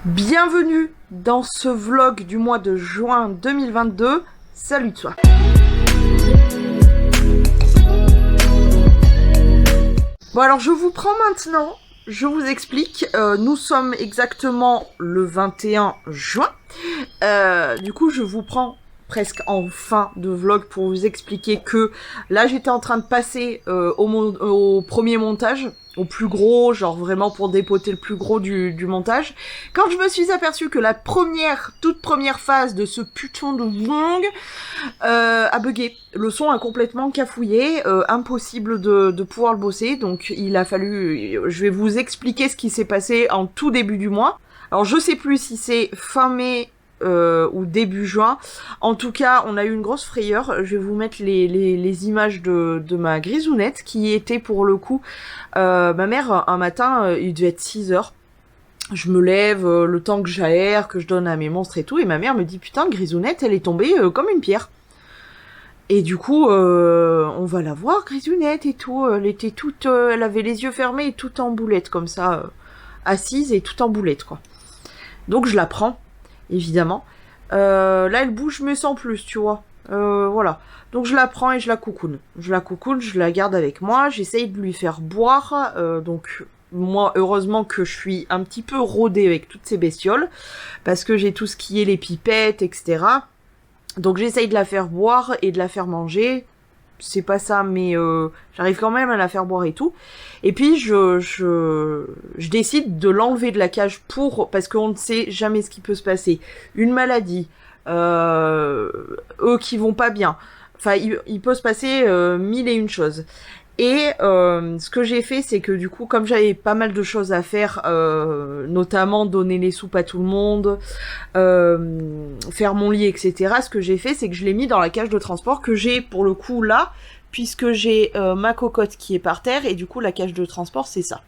Bienvenue dans ce vlog du mois de juin 2022. Salut toi. Bon alors je vous prends maintenant, je vous explique. Nous sommes exactement le 21 juin. Du coup je vous prends presque en fin de vlog pour vous expliquer que là j'étais en train de passer au premier montage, au plus gros, genre vraiment pour dépoter le plus gros du montage, quand je me suis aperçue que la toute première phase de ce putain de vlog a bugué. Le son a complètement cafouillé, impossible de pouvoir le bosser, donc il a fallu... Je vais vous expliquer ce qui s'est passé en tout début du mois. Alors je sais plus si c'est fin mai ou début juin. En tout cas, on a eu une grosse frayeur. Je vais vous mettre les images de ma grisounette qui était pour le coup... ma mère, un matin, il devait être 6h. Je me lève, le temps que j'aère, que je donne à mes monstres et tout, et ma mère me dit « Putain, grisounette, elle est tombée comme une pierre. » Et du coup, on va la voir, grisounette et tout. Elle était toute... elle avait les yeux fermés et toute en boulette, comme ça, assise et toute en boulette, quoi. Donc je la prends, évidemment. Là, elle bouge mais sans plus, tu vois. Voilà. Donc je la prends et je la coucoune. Je la garde avec moi, j'essaye de lui faire boire. Donc moi, heureusement que je suis un petit peu rodée avec toutes ces bestioles, parce que j'ai tout ce qui est les pipettes, etc. Donc j'essaye de la faire boire et de la faire manger. C'est pas ça, mais j'arrive quand même à la faire boire et tout. Et puis je décide de l'enlever de la cage parce qu'on ne sait jamais ce qui peut se passer. Une maladie, eux qui vont pas bien. Enfin, il peut se passer mille et une choses. Et ce que j'ai fait, c'est que du coup, comme j'avais pas mal de choses à faire, notamment donner les soupes à tout le monde, faire mon lit, etc., ce que j'ai fait, c'est que je l'ai mis dans la cage de transport que j'ai pour le coup là, puisque j'ai ma cocotte qui est par terre, et du coup, la cage de transport, c'est ça.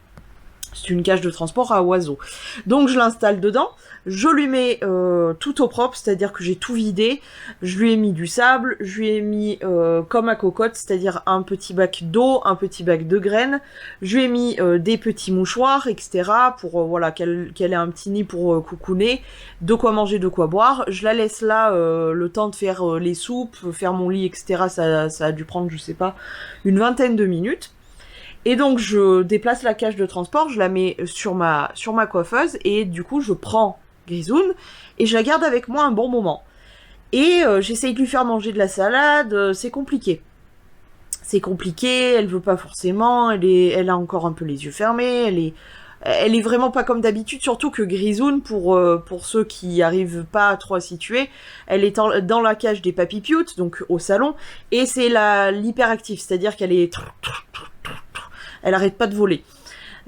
C'est une cage de transport à oiseaux. Donc je l'installe dedans, je lui mets tout au propre, c'est-à-dire que j'ai tout vidé, je lui ai mis du sable, je lui ai mis comme à cocotte, c'est-à-dire un petit bac d'eau, un petit bac de graines, je lui ai mis des petits mouchoirs, etc. pour voilà qu'elle ait un petit nid pour coucouner, de quoi manger, de quoi boire. Je la laisse là le temps de faire les soupes, faire mon lit, etc. Ça a dû prendre, je sais pas, une vingtaine de minutes. Et donc je déplace la cage de transport, je la mets sur ma coiffeuse et du coup je prends Grisoun et je la garde avec moi un bon moment. Et j'essaye de lui faire manger de la salade, c'est compliqué. C'est compliqué, elle veut pas forcément, elle a encore un peu les yeux fermés, elle est vraiment pas comme d'habitude, surtout que Grisoun, pour ceux qui arrivent pas trop à situer, elle est dans la cage des papipioutes, donc au salon, et c'est l'hyperactive, c'est-à-dire qu'elle est... Elle arrête pas de voler.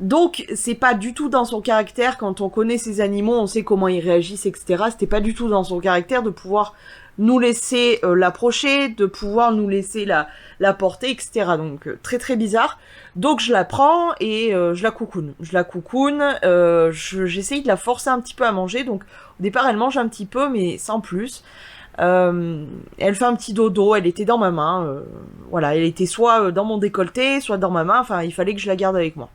Donc, c'est pas du tout dans son caractère, quand on connaît ces animaux, on sait comment ils réagissent, etc. C'était pas du tout dans son caractère de pouvoir nous laisser l'approcher, de pouvoir nous laisser la porter, etc. Donc, très très bizarre. Donc, je la prends et je la coucoune. J'essaye de la forcer un petit peu à manger. Donc, au départ, elle mange un petit peu, mais sans plus. Elle fait un petit dodo, elle était dans ma main, voilà, elle était soit dans mon décolleté, soit dans ma main, enfin il fallait que je la garde avec moi.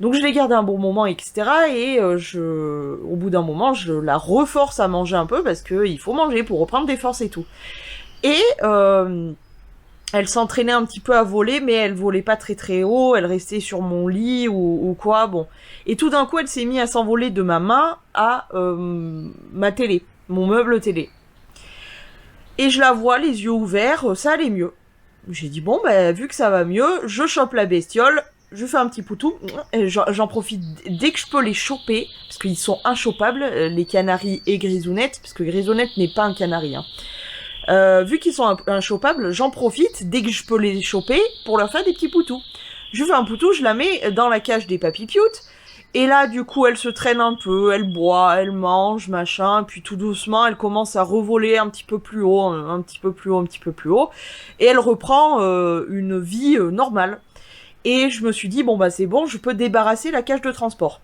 Donc je l'ai gardée un bon moment, etc. Et au bout d'un moment, je la reforce à manger un peu, parce que il faut manger pour reprendre des forces et tout. Et elle s'entraînait un petit peu à voler, mais elle volait pas très très haut, elle restait sur mon lit ou quoi, bon. Et tout d'un coup, elle s'est mise à s'envoler de ma main à ma télé, mon meuble télé. Et je la vois, les yeux ouverts, ça allait mieux. J'ai dit, bon, bah, vu que ça va mieux, je chope la bestiole, je fais un petit poutou, et j'en profite dès que je peux les choper, parce qu'ils sont inchopables, les canaris et Grisounette, parce que Grisounette n'est pas un canari, hein. Vu qu'ils sont inchopables, j'en profite dès que je peux les choper pour leur faire des petits poutous. Je fais un poutou, je la mets dans la cage des papipioutes, et là, du coup, elle se traîne un peu, elle boit, elle mange, machin, puis tout doucement, elle commence à revoler un petit peu plus haut, un petit peu plus haut, et elle reprend une vie normale. Et je me suis dit, bon bah c'est bon, je peux débarrasser la cage de transport.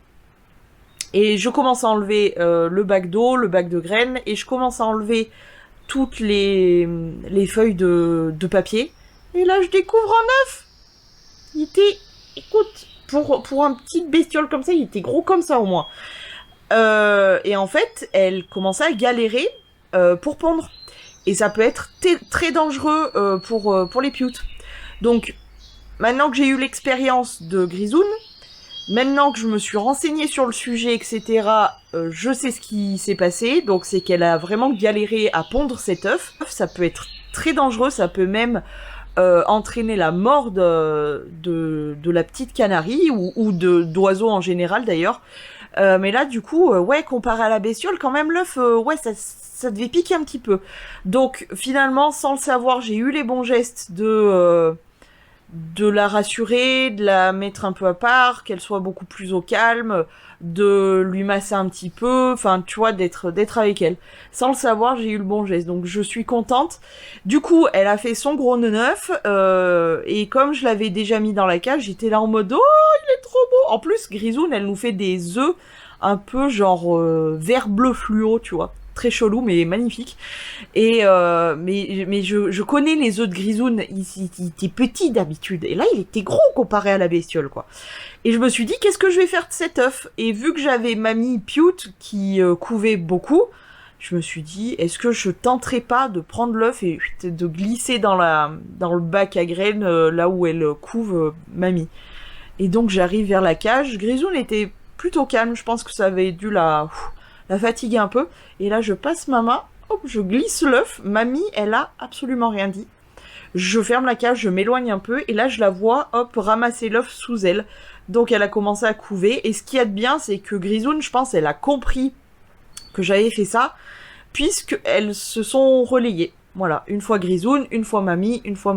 Et je commence à enlever le bac d'eau, le bac de graines, et je commence à enlever toutes les feuilles de papier. Et là, je découvre un œuf. Il était, écoute... Pour un petit bestiole comme ça, il était gros comme ça au moins. Et en fait, elle commençait à galérer pour pondre. Et ça peut être très dangereux pour les pioutes. Donc, maintenant que j'ai eu l'expérience de Grisoun, maintenant que je me suis renseignée sur le sujet, etc., je sais ce qui s'est passé. Donc, c'est qu'elle a vraiment galéré à pondre cet œuf. Ça peut être très dangereux, ça peut même entraîner la mort de la petite canarie, ou d'oiseaux en général d'ailleurs. Mais là, du coup, ouais, comparé à la bestiole, quand même, l'œuf, ouais, ça devait piquer un petit peu. Donc, finalement, sans le savoir, j'ai eu les bons gestes de la rassurer, de la mettre un peu à part, qu'elle soit beaucoup plus au calme, de lui masser un petit peu, enfin, tu vois, d'être avec elle. Sans le savoir, j'ai eu le bon geste, donc je suis contente. Du coup, elle a fait son gros neuf, et comme je l'avais déjà mis dans la cage, j'étais là en mode, oh, il est trop beau. En plus, Grisoun, elle nous fait des œufs un peu genre vert bleu fluo, tu vois. Très chelou, mais magnifique. Et mais je connais les œufs de Grisoun, il était petit d'habitude, et là il était gros comparé à la bestiole, quoi. Et je me suis dit, qu'est-ce que je vais faire de cet œuf? Et vu que j'avais mamie Pioute qui couvait beaucoup, je me suis dit, est-ce que je tenterais pas de prendre l'œuf et de glisser dans le bac à graines, là où elle couve mamie. Et donc j'arrive vers la cage. Grisoun était plutôt calme, je pense que ça avait dû la fatiguer un peu. Et là je passe ma main, hop, je glisse l'œuf. Mamie, elle a absolument rien dit. Je ferme la cage, je m'éloigne un peu, et là je la vois, hop, ramasser l'œuf sous elle. Donc elle a commencé à couver, et ce qu'il y a de bien, c'est que Grisoun, je pense, elle a compris que j'avais fait ça, puisqu'elles se sont relayées. Voilà, une fois Grisoun, une fois mamie, une fois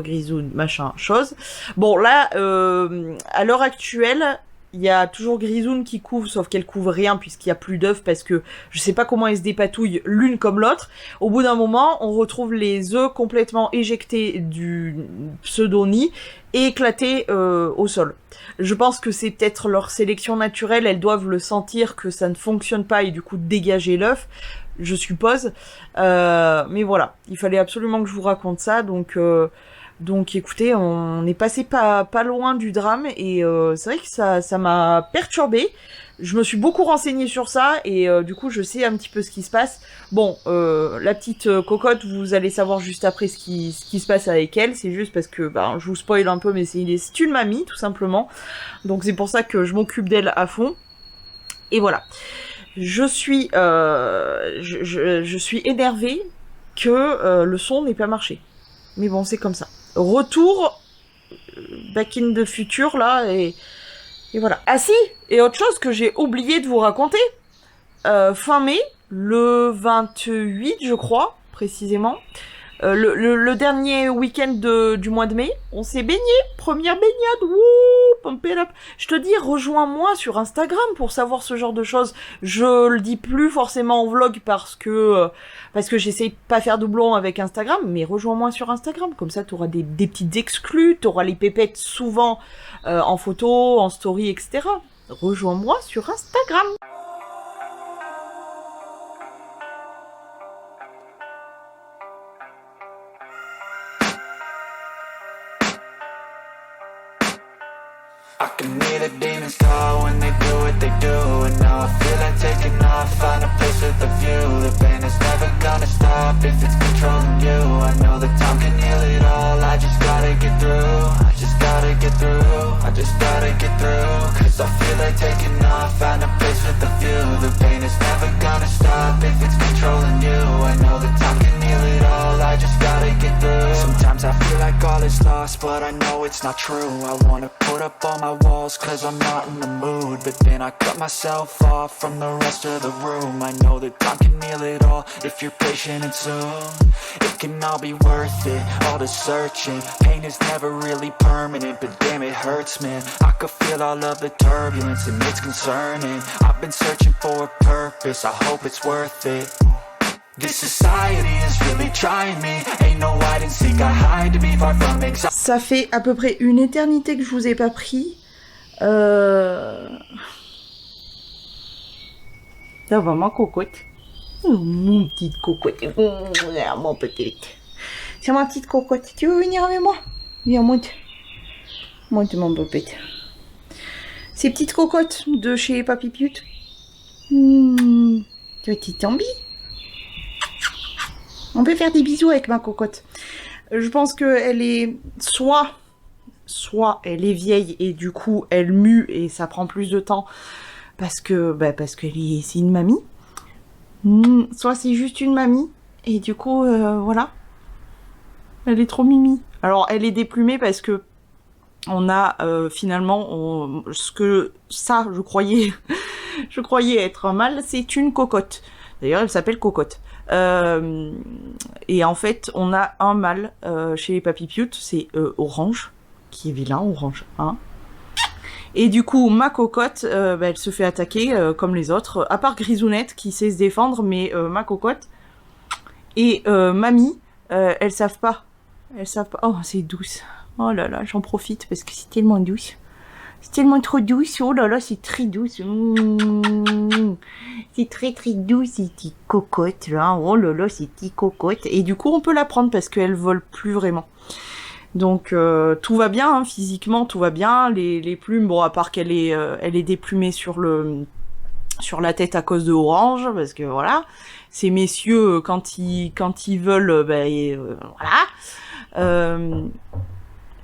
Grisoun, machin, chose. Bon, là, à l'heure actuelle, il y a toujours Grisoun qui couve, sauf qu'elle couve rien puisqu'il y a plus d'œufs, parce que je sais pas comment elles se dépatouillent l'une comme l'autre. Au bout d'un moment, on retrouve les œufs complètement éjectés du pseudo-nid et éclatés au sol. Je pense que c'est peut-être leur sélection naturelle, elles doivent le sentir que ça ne fonctionne pas et du coup dégager l'œuf, je suppose. Mais voilà, il fallait absolument que je vous raconte ça, donc écoutez, on est passé pas loin du drame, et c'est vrai que ça m'a perturbée. Je me suis beaucoup renseignée sur ça, et du coup je sais un petit peu ce qui se passe. Bon, la petite cocotte, vous allez savoir juste après ce qui se passe avec elle. C'est juste parce que je vous spoil un peu, mais c'est une mamie tout simplement. Donc c'est pour ça que je m'occupe d'elle à fond. Et voilà. Je suis énervée que le son n'ait pas marché. Mais bon, c'est comme ça. Retour Back in the Future là, et voilà. Ah si, et autre chose que j'ai oublié de vous raconter, fin mai, le 28 je crois précisément, le dernier week-end du mois de mai, on s'est baigné, première baignade, wouh, pump it up. Je te dis, rejoins-moi sur Instagram pour savoir ce genre de choses. Je le dis plus forcément en vlog parce que j'essaye pas faire doublon avec Instagram, mais rejoins-moi sur Instagram, comme ça t'auras des petites exclus, t'auras les pépettes souvent en photo, en story, etc. Rejoins-moi sur Instagram. I can hear the demons call when they do what they do. And now I feel like taking off, find a place with a view. The pain is never gonna stop if it's controlling you. I know that time can heal it all, I just gotta get through. I just gotta get through, I just gotta get through. Cause I feel like taking off, find a place with a view. The pain is never gonna stop if it's controlling you. I know that time can heal it all, I just gotta get through. Sometimes I feel like all is lost, but I know it's not true. I wanna put up all my walls cause I'm not in the mood, but then I cut myself off from the rest of the room. I know that time can heal it all if you're patient and soon it can all be worth it, all the searching. Pain is never really permanent, but damn it hurts, man. I could feel all of the turbulence and it's concerning. I've been searching for a purpose, I hope it's worth it. This society is really trying me. Ain't no hide and seek, I hide to be far from anxiety. Ça fait à peu près une éternité que je vous ai pas pris. Ça va, ma cocotte. Mon petite cocotte. Mon petit. C'est ma petite cocotte. Tu veux venir avec moi? Viens, monte. Monte, mon pépette. Ces petites cocottes de chez Papy Pute. Petite Ambi. On peut faire des bisous avec ma cocotte. Je pense qu'elle est soit elle est vieille et du coup elle mue et ça prend plus de temps parce que c'est une mamie. Soit c'est juste une mamie et du coup voilà. Elle est trop mimi. Alors elle est déplumée parce que on a finalement je croyais je croyais être un mâle, c'est une cocotte. D'ailleurs elle s'appelle Cocotte. Et en fait on a un mâle chez les papipioutes, c'est Orange, qui est vilain, Orange, hein. Et du coup ma cocotte elle se fait attaquer comme les autres, à part Grisounette qui sait se défendre, mais ma cocotte et mamie elles savent pas. Oh c'est douce. Oh là là, j'en profite parce que c'est tellement douce. C'est tellement trop douce. Oh là là, c'est très douce. C'est très très douce, ces petites cocottes là. Oh là là, ces petites cocottes. Et du coup, on peut la prendre parce qu'elle vole plus vraiment. Donc tout va bien, hein, physiquement, tout va bien. Les plumes, bon, à part qu'elle est, elle est déplumée sur la tête à cause de Orange, parce que voilà, ces messieurs quand ils veulent, voilà.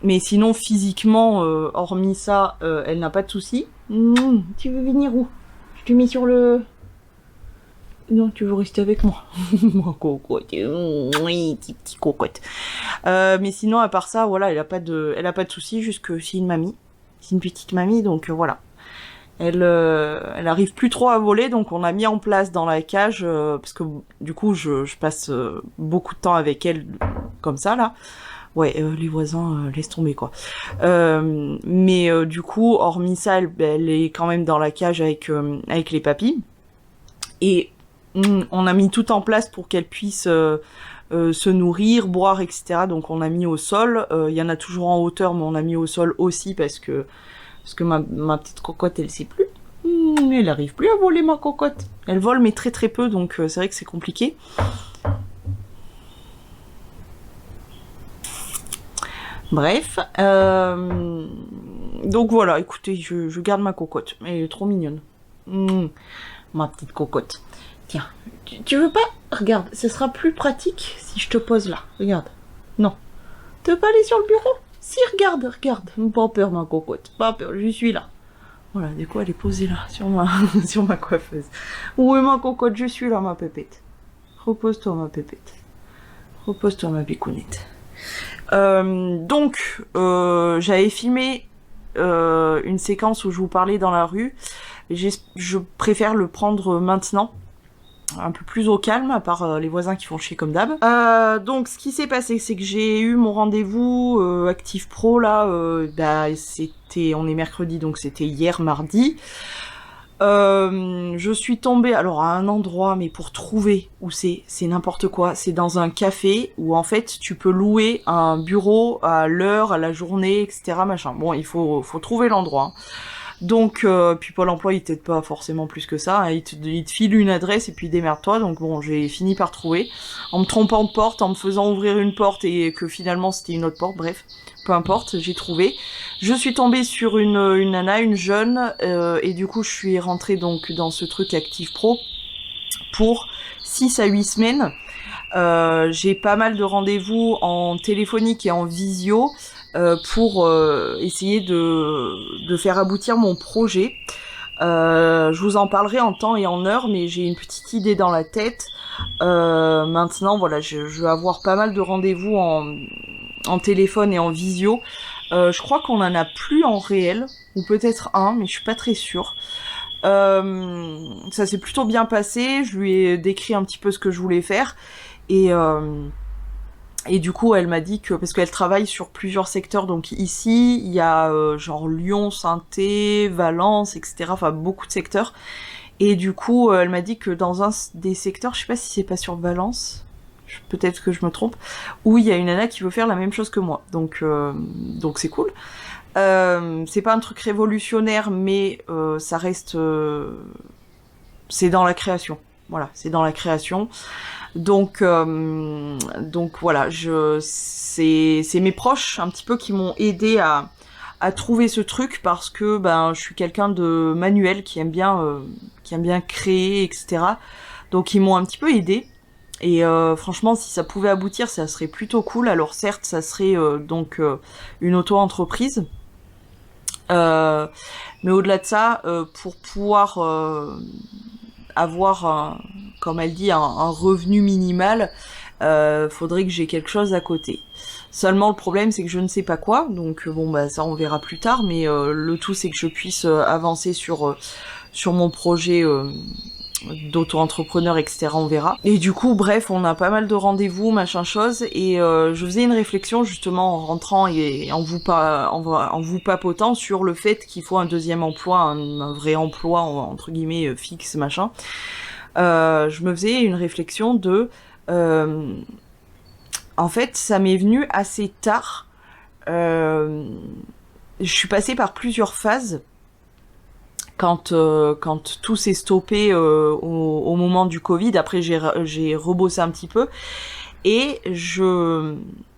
Mais sinon, physiquement, hormis ça, elle n'a pas de soucis. Tu veux venir où? Je te mets sur le... Non, tu veux rester avec moi. Moi, cocotte. Oui, petit cocotte. Mais sinon, à part ça, voilà, elle a pas de soucis, juste que c'est une mamie. C'est une petite mamie, donc voilà. Elle arrive plus trop à voler, donc on a mis en place dans la cage, parce que du coup, je passe beaucoup de temps avec elle, comme ça, là. Ouais, les voisins, laisse tomber, quoi. Mais du coup, hormis ça, elle est quand même dans la cage avec les papis. Et on a mis tout en place pour qu'elle puisse se nourrir, boire, etc. Donc on a mis au sol. Il y en a toujours en hauteur, mais on a mis au sol aussi parce que ma petite cocotte, elle sait plus. Elle arrive plus à voler, ma cocotte. Elle vole, mais très très peu, donc c'est vrai que c'est compliqué. Bref, donc voilà, écoutez, je garde ma cocotte, elle est trop mignonne. Ma petite cocotte. Tiens, tu veux pas? Regarde, ce sera plus pratique si je te pose là, regarde. Non. Tu veux pas aller sur le bureau? Si, regarde. Pas peur, ma cocotte, pas peur, je suis là. Voilà, du coup, elle est posée là, sur ma coiffeuse. Oui, ma cocotte, je suis là, ma pépette. Repose-toi, ma pépette. Repose-toi, ma bicounette. Donc, j'avais filmé une séquence où je vous parlais dans la rue. Je préfère le prendre maintenant, un peu plus au calme, à part les voisins qui font chier comme d'hab. Donc, ce qui s'est passé, c'est que j'ai eu mon rendez-vous Active Pro, là, on est mercredi, donc c'était hier, mardi. Je suis tombée alors à un endroit, mais pour trouver où c'est n'importe quoi. C'est dans un café où en fait tu peux louer un bureau à l'heure, à la journée, etc. Machin. Bon, il faut trouver l'endroit. Donc puis Pôle Emploi il t'aide pas forcément plus que ça. Hein. Il te file une adresse et puis démerde-toi. Donc bon, j'ai fini par trouver en me trompant de porte, en me faisant ouvrir une porte et que finalement c'était une autre porte. Bref. Peu importe, j'ai trouvé. Je suis tombée sur une nana, une jeune, et du coup je suis rentrée donc dans ce truc Active Pro pour 6 à 8 semaines. J'ai pas mal de rendez-vous en téléphonique et en visio pour essayer de faire aboutir mon projet. Je vous en parlerai en temps et en heure, mais j'ai une petite idée dans la tête. Maintenant, voilà, je vais avoir pas mal de rendez-vous en téléphone et en visio. Je crois qu'on en a plus en réel, ou peut-être un, mais je suis pas très sûre. Ça s'est plutôt bien passé, je lui ai décrit un petit peu ce que je voulais faire, et du coup elle m'a dit que, parce qu'elle travaille sur plusieurs secteurs, donc ici il y a genre Lyon, Saint-Étienne, Valence, etc., enfin beaucoup de secteurs, et du coup elle m'a dit que dans un des secteurs, je sais pas si c'est pas sur Valence, peut-être que je me trompe, où il y a une nana qui veut faire la même chose que moi, donc c'est cool. C'est pas un truc révolutionnaire, mais ça reste, c'est dans la création. Voilà, c'est dans la création. Donc voilà, c'est mes proches un petit peu qui m'ont aidé à trouver ce truc, parce que je suis quelqu'un de manuel qui aime bien aime bien créer, etc. Donc ils m'ont un petit peu aidé. Et franchement, si ça pouvait aboutir, ça serait plutôt cool. Alors certes, ça serait une auto-entreprise. Mais au-delà de ça, pour pouvoir avoir, comme elle dit, un revenu minimal, faudrait que j'ai quelque chose à côté. Seulement le problème c'est que je ne sais pas quoi, donc bon bah ça on verra plus tard, mais le tout c'est que je puisse avancer sur mon projet d'auto-entrepreneur, etc. On verra. Et du coup, bref, on a pas mal de rendez-vous, machin chose, et je faisais une réflexion justement en rentrant et en vous papotant sur le fait qu'il faut un deuxième emploi, un vrai emploi entre guillemets fixe, machin. Je me faisais une réflexion de en fait, ça m'est venu assez tard. Je suis passée par plusieurs phases. Quand tout s'est stoppé au moment du Covid, après j'ai rebossé un petit peu et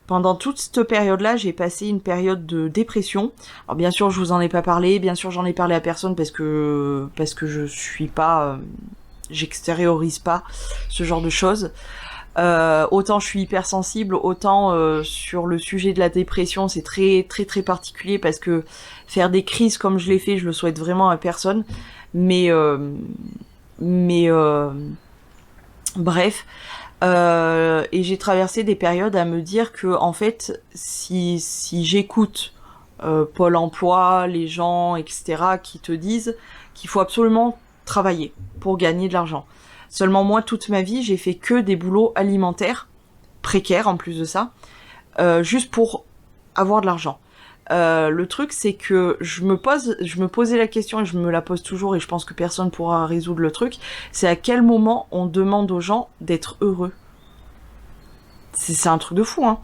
pendant toute cette période-là, j'ai passé une période de dépression. Alors bien sûr, je vous en ai pas parlé, bien sûr, j'en ai parlé à personne parce que je suis pas j'extériorise pas ce genre de choses. Autant je suis hypersensible, autant sur le sujet de la dépression, c'est très très très particulier parce que faire des crises comme je l'ai fait, je le souhaite vraiment à personne. Mais bref, et j'ai traversé des périodes à me dire que en fait, si j'écoute Pôle Emploi, les gens, etc., qui te disent qu'il faut absolument travailler pour gagner de l'argent. Seulement moi, toute ma vie, j'ai fait que des boulots alimentaires, précaires en plus de ça, juste pour avoir de l'argent. Le truc, c'est que je me posais la question et je me la pose toujours et je pense que personne pourra résoudre le truc, c'est à quel moment on demande aux gens d'être heureux. C'est un truc de fou, hein.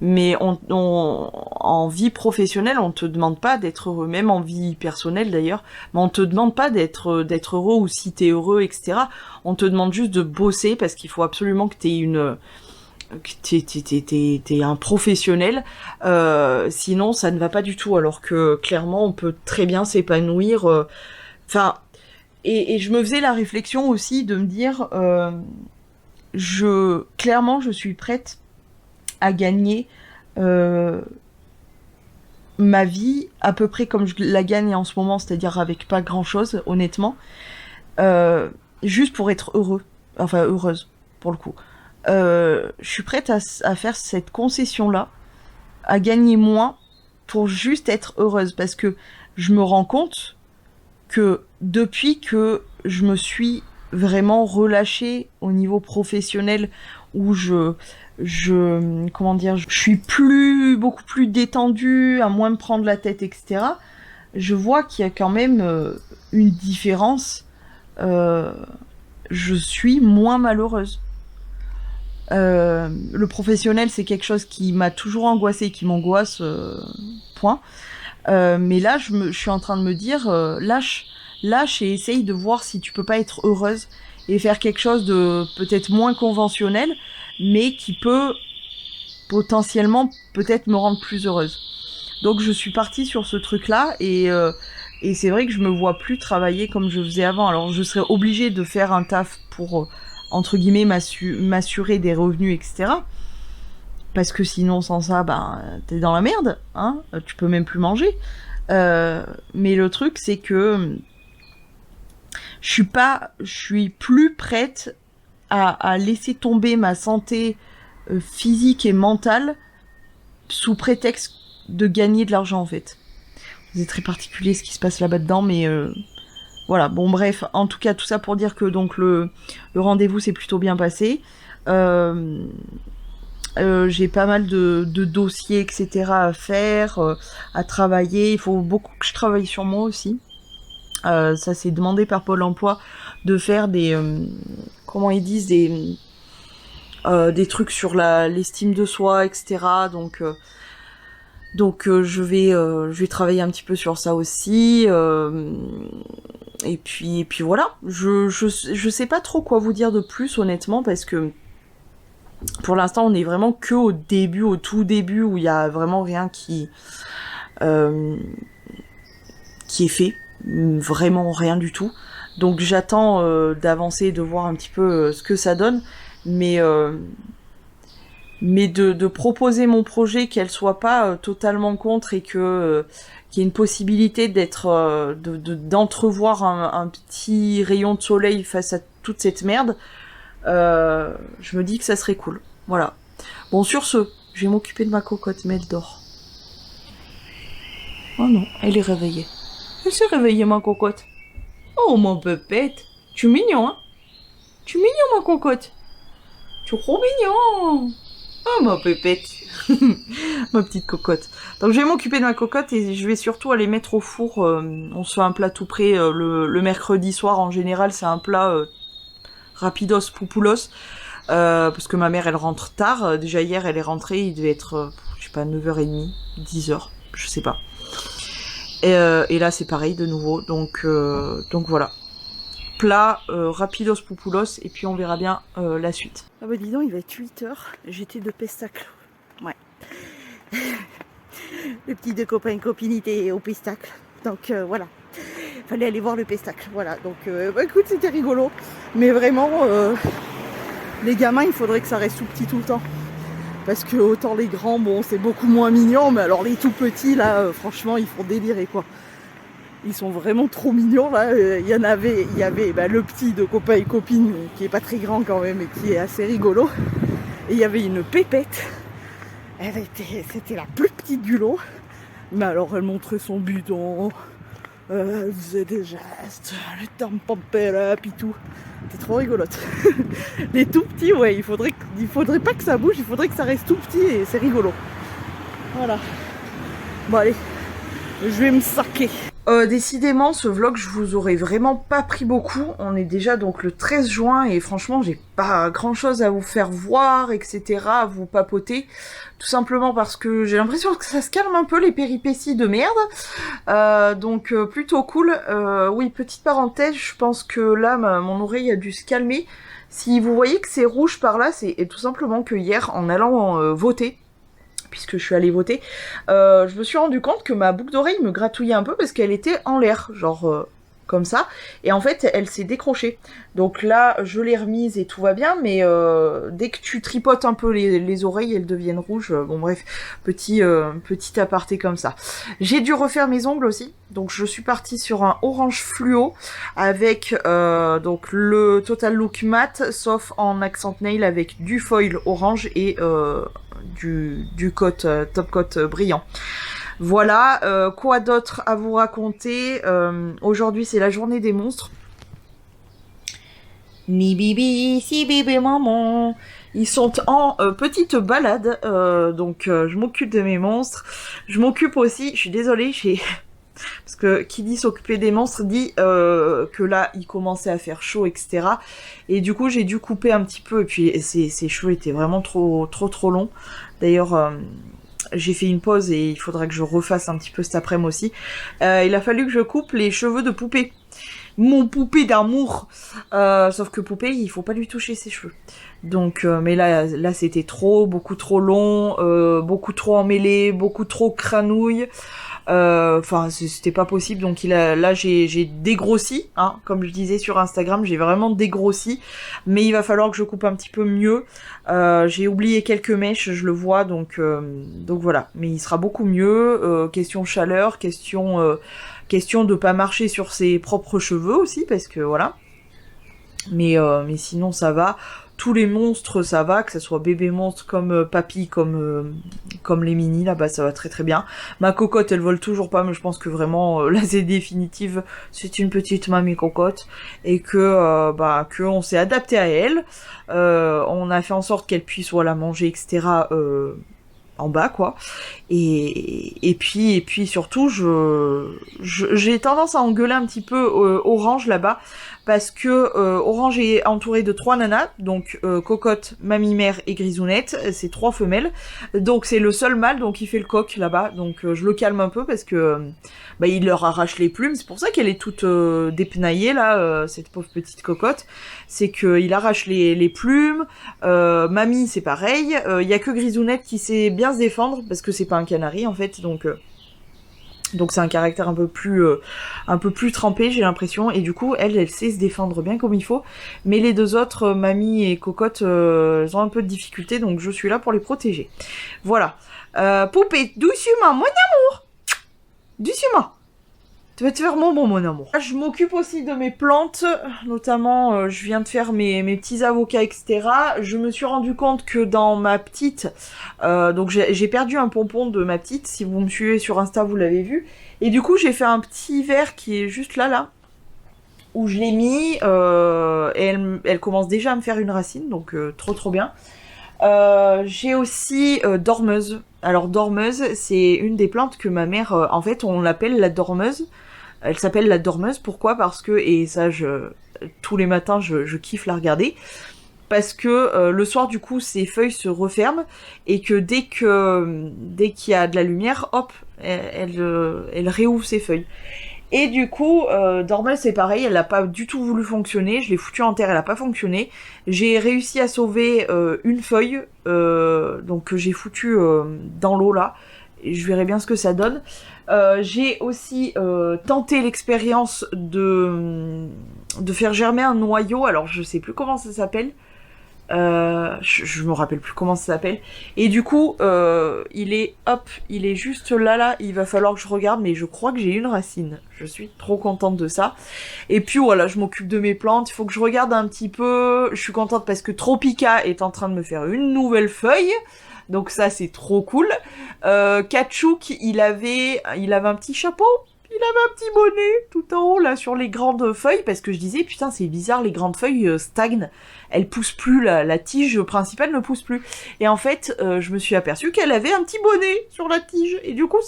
Mais en vie professionnelle, on te demande pas d'être heureux, même en vie personnelle d'ailleurs, mais on te demande pas d'être heureux ou si t'es heureux, etc. On te demande juste de bosser parce qu'il faut absolument que t'es un professionnel, sinon ça ne va pas du tout, alors que clairement on peut très bien s'épanouir, et je me faisais la réflexion aussi de me dire clairement je suis prête à gagner ma vie à peu près comme je la gagne en ce moment, c'est-à-dire avec pas grand-chose, honnêtement, juste pour être heureuse, pour le coup. Je suis prête à faire cette concession-là, à gagner moins pour juste être heureuse, parce que je me rends compte que depuis que je me suis vraiment relâchée au niveau professionnel, où je suis beaucoup plus détendue, à moins me prendre la tête, etc. Je vois qu'il y a quand même une différence. Je suis moins malheureuse. Le professionnel, c'est quelque chose qui m'a toujours angoissée, qui m'angoisse, point. Mais là, je suis en train de me dire, lâche et essaye de voir si tu peux pas être heureuse et faire quelque chose de peut-être moins conventionnel, mais qui peut potentiellement peut-être me rendre plus heureuse. Donc je suis partie sur ce truc-là et c'est vrai que je me vois plus travailler comme je faisais avant. Alors je serais obligée de faire un taf pour entre guillemets m'assurer des revenus, etc. Parce que sinon sans ça, t'es dans la merde, hein. Tu peux même plus manger. Mais le truc c'est que je suis plus prête à laisser tomber ma santé physique et mentale sous prétexte de gagner de l'argent, en fait. C'est très particulier ce qui se passe là-bas dedans, mais voilà. Bon, bref, en tout cas, tout ça pour dire que donc le rendez-vous s'est plutôt bien passé. J'ai pas mal de dossiers, etc. à faire, à travailler. Il faut beaucoup que je travaille sur moi aussi. Ça s'est demandé par Pôle Emploi de faire des comment ils disent, des trucs sur l'estime de soi, etc. Donc je vais travailler un petit peu sur ça aussi. Et puis voilà. Je sais pas trop quoi vous dire de plus, honnêtement, parce que pour l'instant on est vraiment que au tout début, où il y a vraiment rien qui est fait. Vraiment rien du tout. Donc j'attends d'avancer, de voir un petit peu ce que ça donne, mais de proposer mon projet, qu'elle soit pas totalement contre et que qu'il y ait une possibilité d'être d'entrevoir un petit rayon de soleil face à toute cette merde, je me dis que ça serait cool. Voilà. Bon, sur ce, je vais m'occuper de ma cocotte, mais elle dort. Oh non, elle est réveillée. Elle s'est réveillée, ma cocotte. Oh, mon pépette. Tu es mignon, hein? Tu es mignon, ma cocotte. Tu es trop mignon. Oh, ma pépette. Ma petite cocotte. Donc, je vais m'occuper de ma cocotte et je vais surtout aller mettre au four. On se fait un plat tout prêt le mercredi soir. En général, c'est un plat rapidos poupoulos. Parce que ma mère, elle rentre tard. Déjà, hier, elle est rentrée. Il devait être, je sais pas, 9h30, 10h. Je sais pas. Et là, c'est pareil, de nouveau. Donc voilà. Plat, rapidos poupoulos, et puis on verra bien la suite. Ah bah dis donc, il va être 8h, j'étais de pestacle. Ouais. Le petit de copain et copine était au pestacle. Donc voilà. Fallait aller voir le pestacle. Voilà. Donc bah, écoute, c'était rigolo. Mais vraiment, les gamins, il faudrait que ça reste tout petit tout le temps. Parce que autant les grands, bon, c'est beaucoup moins mignon, mais alors les tout petits, là, franchement, ils font délirer, quoi. Ils sont vraiment trop mignons, là. Il y avait bah, le petit de copain et copine, qui est pas très grand quand même, et qui est assez rigolo. Et il y avait une pépette. C'était la plus petite du lot. Mais alors, elle montrait son bidon. Elle faisait des gestes, le temps pompait là, puis tout. C'était trop rigolote. Les tout petits, ouais, il faudrait pas que ça bouge, il faudrait que ça reste tout petit et c'est rigolo. Voilà. Bon allez, je vais me saquer. Décidément, ce vlog, je vous aurais vraiment pas pris beaucoup. On est déjà donc le 13 juin et franchement, j'ai pas grand chose à vous faire voir, etc., à vous papoter. Tout simplement parce que j'ai l'impression que ça se calme un peu les péripéties de merde. Donc plutôt cool. Oui, petite parenthèse, je pense que là, mon oreille a dû se calmer. Si vous voyez que c'est rouge par là, c'est tout simplement que hier, en allant voter, puisque je suis allée voter, je me suis rendu compte que ma boucle d'oreille me gratouillait un peu parce qu'elle était en l'air, genre comme ça, et en fait elle s'est décrochée. Donc là je l'ai remise et tout va bien, mais dès que tu tripotes un peu les oreilles, elles deviennent rouges. Bon bref, petit aparté comme ça. J'ai dû refaire mes ongles aussi, donc je suis partie sur un orange fluo avec donc le Total Look Matte, sauf en accent nail avec du foil orange et du coat, top coat brillant. Voilà, quoi d'autre à vous raconter? Aujourd'hui c'est la journée des monstres. Ni bibi, si bébé maman. Ils sont en petite balade, donc je m'occupe de mes monstres. Je m'occupe aussi, je suis désolée, parce que qui dit s'occuper des monstres dit que là il commençait à faire chaud, etc. Et du coup j'ai dû couper un petit peu, et puis ces cheveux étaient vraiment trop longs. D'ailleurs j'ai fait une pause et il faudra que je refasse un petit peu cet après-midi aussi. Il a fallu que je coupe les cheveux de Poupée. Mon Poupée d'amour. Sauf que Poupée, il faut pas lui toucher ses cheveux. Donc, mais là c'était beaucoup trop long, beaucoup trop emmêlé, beaucoup trop cranouille. Enfin, c'était pas possible. Donc là, j'ai dégrossi, hein, comme je disais sur Instagram, j'ai vraiment dégrossi. Mais il va falloir que je coupe un petit peu mieux. J'ai oublié quelques mèches, je le vois, donc voilà. Mais il sera beaucoup mieux. Question chaleur, question de pas marcher sur ses propres cheveux aussi, parce que voilà. Mais sinon ça va. Tous les monstres ça va, que ça soit bébé monstre comme papy, comme les mini là-bas, ça va très très bien. Ma cocotte elle vole toujours pas, mais je pense que vraiment là c'est définitive, c'est une petite mamie cocotte et que on s'est adapté à elle. On a fait en sorte qu'elle puisse voilà manger, etc. En bas quoi, et puis surtout j'ai tendance à engueuler un petit peu Orange là-bas, parce que Orange est entouré de 3 nanas, donc Cocotte, Mamie Mère et Grisounette, c'est 3 femelles, donc c'est le seul mâle, donc il fait le coq là-bas, donc je le calme un peu parce que il leur arrache les plumes, c'est pour ça qu'elle est toute dépenaillée là, cette pauvre petite cocotte, c'est qu'il arrache les plumes. Mamie c'est pareil, y a que Grisounette qui sait bien se défendre, parce que c'est pas un canari en fait, donc Donc c'est un caractère un peu plus trempé, j'ai l'impression. Et du coup, elle sait se défendre bien comme il faut. Mais les deux autres, Mamie et Cocotte, elles ont un peu de difficulté, donc je suis là pour les protéger. Voilà. Poupée, doucement, mon amour. Doucement. Tu vas te faire mon amour. Je m'occupe aussi de mes plantes, notamment je viens de faire mes petits avocats, etc. Je me suis rendu compte que dans ma petite, donc j'ai perdu un pompon de ma petite, si vous me suivez sur Insta vous l'avez vu, et du coup j'ai fait un petit verre qui est juste là, où je l'ai mis, et elle commence déjà à me faire une racine, donc trop bien. J'ai aussi dormeuse. Alors dormeuse, c'est une des plantes que ma mère, en fait on l'appelle la dormeuse. Elle s'appelle la dormeuse, pourquoi? Parce que, et ça tous les matins je kiffe la regarder, parce que le soir du coup ses feuilles se referment, et que dès qu'il y a de la lumière, hop, elle réouvre ses feuilles. Et du coup, dormeuse c'est pareil, elle n'a pas du tout voulu fonctionner, je l'ai foutue en terre, elle n'a pas fonctionné. J'ai réussi à sauver une feuille, donc que j'ai foutue dans l'eau là, et je verrai bien ce que ça donne. J'ai aussi tenté l'expérience de faire germer un noyau, alors je sais plus comment ça s'appelle, je me rappelle plus comment ça s'appelle, et du coup il est juste là, il va falloir que je regarde, mais je crois que j'ai une racine, je suis trop contente de ça. Et puis voilà, je m'occupe de mes plantes, il faut que je regarde un petit peu, je suis contente parce que Tropica est en train de me faire une nouvelle feuille, donc ça c'est trop cool. Kachouk, il avait un petit chapeau, il avait un petit bonnet tout en haut là sur les grandes feuilles, parce que je disais putain c'est bizarre, les grandes feuilles stagnent, elles poussent plus, la tige principale ne pousse plus. Et en fait je me suis aperçue qu'elle avait un petit bonnet sur la tige, et du coup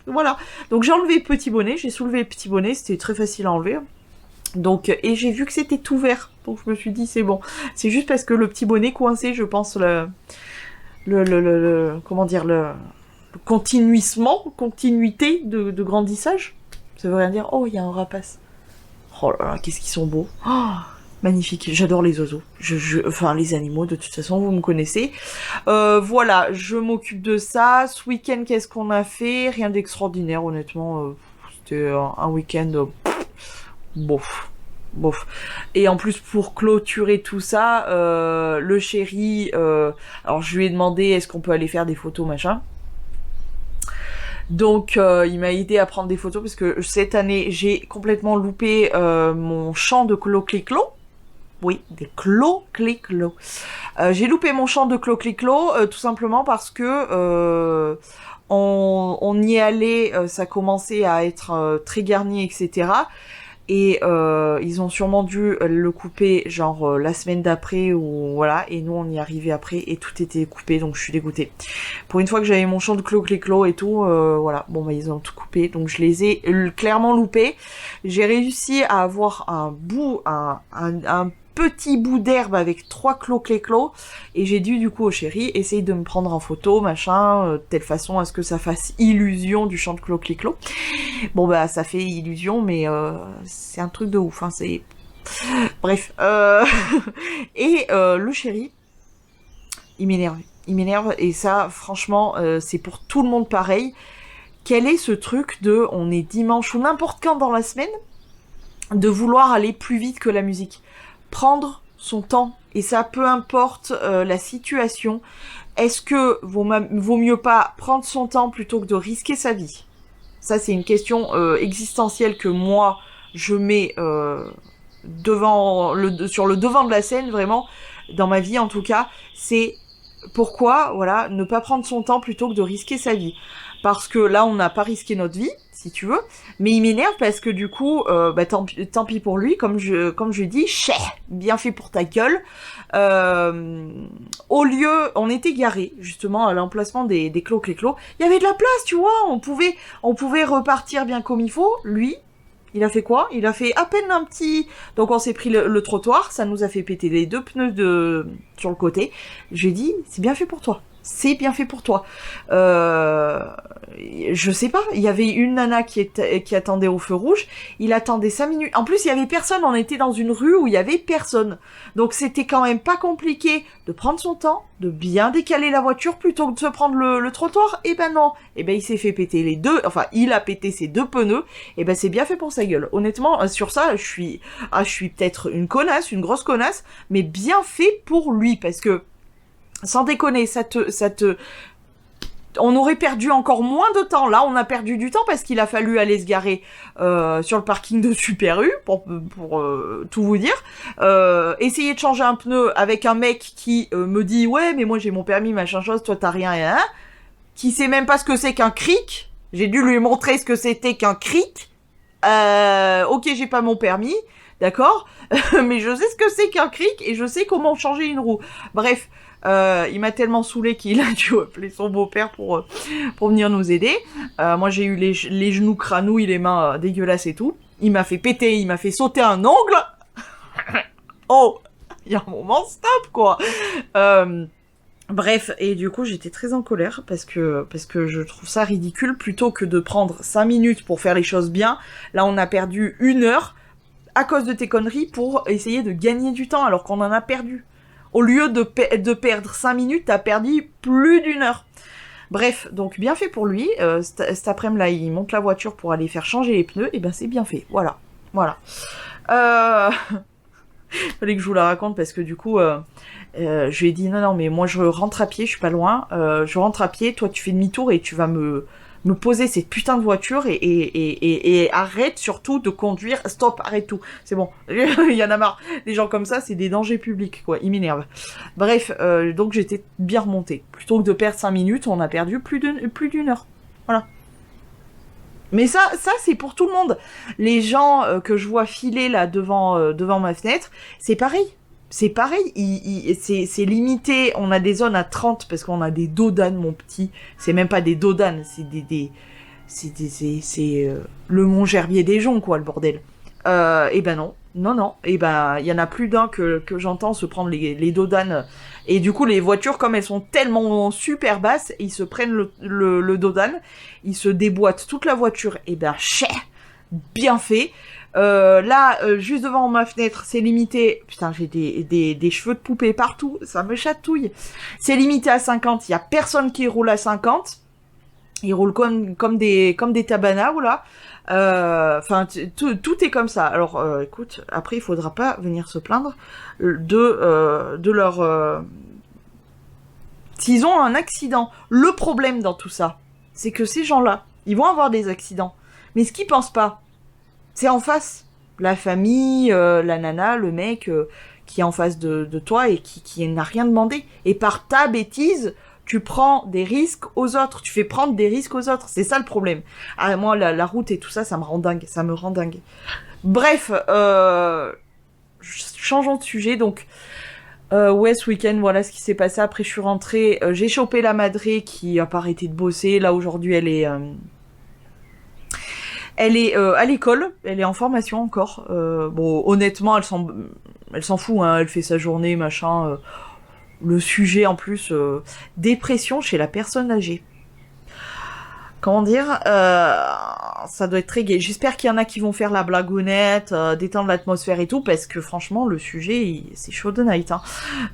voilà. Donc j'ai enlevé petit bonnet, j'ai soulevé petit bonnet, c'était très facile à enlever. Donc, et j'ai vu que c'était tout vert, donc je me suis dit c'est bon. C'est juste parce que le petit bonnet coincé, je pense, comment dire, le continuité de grandissage. Ça veut rien dire. Oh, il y a un rapace. Oh là là, qu'est-ce qu'ils sont beaux. Oh, magnifique. J'adore les oiseaux. Enfin, les animaux, de toute façon, vous me connaissez. Voilà, je m'occupe de ça. Ce week-end, qu'est-ce qu'on a fait? Rien d'extraordinaire, honnêtement. C'était un week-end... bof. Et en plus, pour clôturer tout ça, le chéri, alors je lui ai demandé est-ce qu'on peut aller faire des photos, machin. Donc il m'a aidé à prendre des photos, parce que cette année j'ai complètement loupé mon chant de clo-cliclo. Oui, des clo-cliclo. J'ai loupé mon chant de clo-cliclo tout simplement parce que on y allait, ça commençait à être très garni, etc. Et ils ont sûrement dû le couper genre la semaine d'après, ou voilà, et nous on y arrivait après et tout était coupé, donc je suis dégoûtée. Pour une fois que j'avais mon champ de clo-cliclo et tout, voilà, bon bah ils ont tout coupé, donc je les ai clairement loupés. J'ai réussi à avoir un petit bout d'herbe avec 3 clo-cliclo, et j'ai dû du coup au chéri essayer de me prendre en photo, machin, de telle façon à ce que ça fasse illusion du chant de clo-cliclo. Bon bah ça fait illusion, mais c'est un truc de ouf, hein, c'est... Bref. Et le chéri, il m'énerve, et ça franchement c'est pour tout le monde pareil. Quel est ce truc de, on est dimanche ou n'importe quand dans la semaine, de vouloir aller plus vite que la musique? Prendre son temps, et ça peu importe la situation. Est-ce que vaut mieux pas prendre son temps plutôt que de risquer sa vie? Ça c'est une question existentielle que moi je mets sur le devant de la scène, vraiment, dans ma vie en tout cas. C'est pourquoi, voilà, ne pas prendre son temps plutôt que de risquer sa vie. Parce que là on n'a pas risqué notre vie, si tu veux, mais il m'énerve parce que du coup, bah tant pis pour lui, comme je dis, bien fait pour ta gueule. Au lieu, on était garés justement à l'emplacement des clo-cliclo, il y avait de la place, tu vois, on pouvait repartir bien comme il faut. Lui, il a fait quoi? Il a fait à peine un petit... Donc on s'est pris le trottoir, ça nous a fait péter les 2 pneus sur le côté. J'ai dit, c'est bien fait pour toi. c'est bien fait pour toi. Je sais pas, il y avait une nana qui attendait au feu rouge, il attendait 5 minutes. En plus, il y avait personne, on était dans une rue où il y avait personne. Donc c'était quand même pas compliqué de prendre son temps, de bien décaler la voiture plutôt que de se prendre le trottoir. Et ben non, et ben il s'est fait péter il a pété ses 2 pneus, et ben c'est bien fait pour sa gueule. Honnêtement, sur ça, je suis peut-être une grosse connasse, mais bien fait pour lui, parce que sans déconner, on aurait perdu encore moins de temps. Là, on a perdu du temps parce qu'il a fallu aller se garer sur le parking de Super U, pour tout vous dire. Essayer de changer un pneu avec un mec qui me dit « Ouais, mais moi j'ai mon permis, machin chose, toi t'as rien, qui sait même pas ce que c'est qu'un cric. J'ai dû lui montrer ce que c'était qu'un cric. Ok, j'ai pas mon permis, d'accord, mais je sais ce que c'est qu'un cric et je sais comment changer une roue. Bref, il m'a tellement saoulé qu'il a dû appeler son beau-père pour venir nous aider. Moi, j'ai eu les genoux cranouilles, les mains dégueulasses et tout. Il m'a fait péter, il m'a fait sauter un ongle. Oh, il y a un moment, stop, quoi. Bref, et du coup, j'étais très en colère parce que je trouve ça ridicule. Plutôt que de prendre 5 minutes pour faire les choses bien, là, on a perdu 1 heure à cause de tes conneries pour essayer de gagner du temps alors qu'on en a perdu. Au lieu de perdre 5 minutes, t'as perdu plus d'1 heure. Bref, donc bien fait pour lui. Cet après-midi, là, il monte la voiture pour aller faire changer les pneus. Et ben, c'est bien fait. Voilà. Fallait que je vous la raconte parce que du coup, je lui ai dit non, mais moi je rentre à pied, je suis pas loin. Je rentre à pied, toi tu fais demi-tour et tu vas me poser cette putain de voiture et arrête surtout de conduire. Stop, arrête tout. C'est bon. Il y en a marre. Des gens comme ça, c'est des dangers publics, quoi. Ils m'énervent. Bref, donc j'étais bien remontée. Plutôt que de perdre 5 minutes, on a perdu plus d'1 heure. Voilà. Mais ça c'est pour tout le monde. Les gens que je vois filer là devant ma fenêtre, c'est pareil. C'est pareil, c'est limité, on a des zones à 30 parce qu'on a des dodanes, mon petit. C'est même pas des dodanes, c'est c'est le Mont Gerbier des Joncs, quoi, le bordel. Et ben non, et ben il y en a plus d'un que j'entends se prendre les dodanes. Et du coup, les voitures, comme elles sont tellement super basses, ils se prennent le dodane, ils se déboîtent toute la voiture. Et ben, bien fait. Là, juste devant ma fenêtre, c'est limité. Putain, j'ai des cheveux de poupée partout, ça me chatouille. C'est limité à 50, il y a personne qui roule à 50. Ils roulent comme des tabanas, là. Enfin, tout est comme ça. Alors, écoute, après, il faudra pas venir se plaindre de leur... S'ils ont un accident, le problème dans tout ça, c'est que ces gens-là, ils vont avoir des accidents. Mais ce qu'ils pensent pas, c'est en face. La famille, la nana, le mec qui est en face de toi et qui n'a rien demandé. Et par ta bêtise, tu prends des risques aux autres. Tu fais prendre des risques aux autres. C'est ça le problème. Ah, moi, la route et tout ça, ça me rend dingue. Bref, changeons de sujet. Donc, ouais, ce week-end, voilà ce qui s'est passé. Après, je suis rentrée. J'ai chopé la madré qui a pas arrêté de bosser. Là, aujourd'hui, elle est à l'école, elle est en formation encore. Bon, honnêtement, elle s'en fout, hein, elle fait sa journée, machin. Le sujet, en plus, dépression chez la personne âgée. Comment dire, ça doit être très gai. J'espère qu'il y en a qui vont faire la blagounette, détendre l'atmosphère et tout, parce que franchement, le sujet, c'est chaud de night. Hein.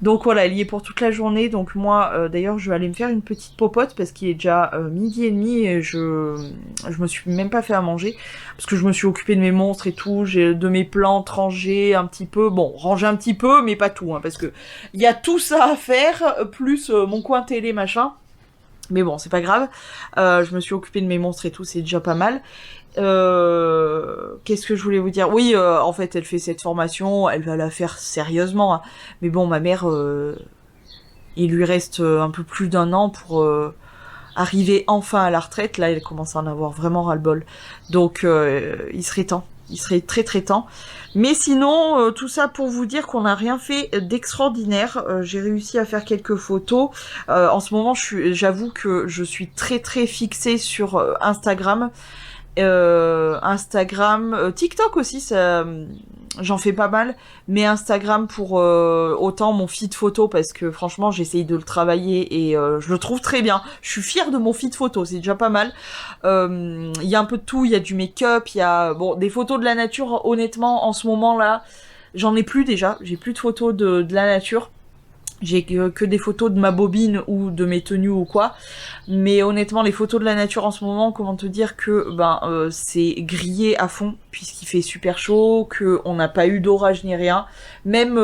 Donc voilà, elle y est pour toute la journée. Donc moi, d'ailleurs, je vais aller me faire une petite popote, parce qu'il est déjà 12h30 et je me suis même pas fait à manger, parce que je me suis occupée de mes monstres et tout, j'ai de mes plantes rangées un petit peu. Bon, ranger un petit peu, mais pas tout, hein, parce que il y a tout ça à faire, plus mon coin télé, machin. Mais bon, c'est pas grave. Je me suis occupée de mes monstres et tout, c'est déjà pas mal. Qu'est-ce que je voulais vous dire ? Oui, en fait, elle fait cette formation, elle va la faire sérieusement. Hein. Mais bon, ma mère, il lui reste un peu plus d'1 an pour arriver enfin à la retraite. Là, elle commence à en avoir vraiment ras-le-bol. Donc, il serait temps. Il serait très très temps. Mais sinon, tout ça pour vous dire qu'on n'a rien fait d'extraordinaire. J'ai réussi à faire quelques photos. En ce moment, j'avoue que je suis très très fixée sur Instagram. TikTok aussi, ça, j'en fais pas mal, mais Instagram pour autant mon feed photo, parce que franchement j'essaye de le travailler et je le trouve très bien. Je suis fière de mon feed photo, c'est déjà pas mal. Il y a un peu de tout, il y a du make-up, il y a bon des photos de la nature. Honnêtement, en ce moment là, j'en ai plus déjà, j'ai plus de photos de la nature. J'ai que des photos de ma bobine ou de mes tenues ou quoi. Mais honnêtement, les photos de la nature en ce moment, comment te dire que c'est grillé à fond puisqu'il fait super chaud, que on n'a pas eu d'orage ni rien. Même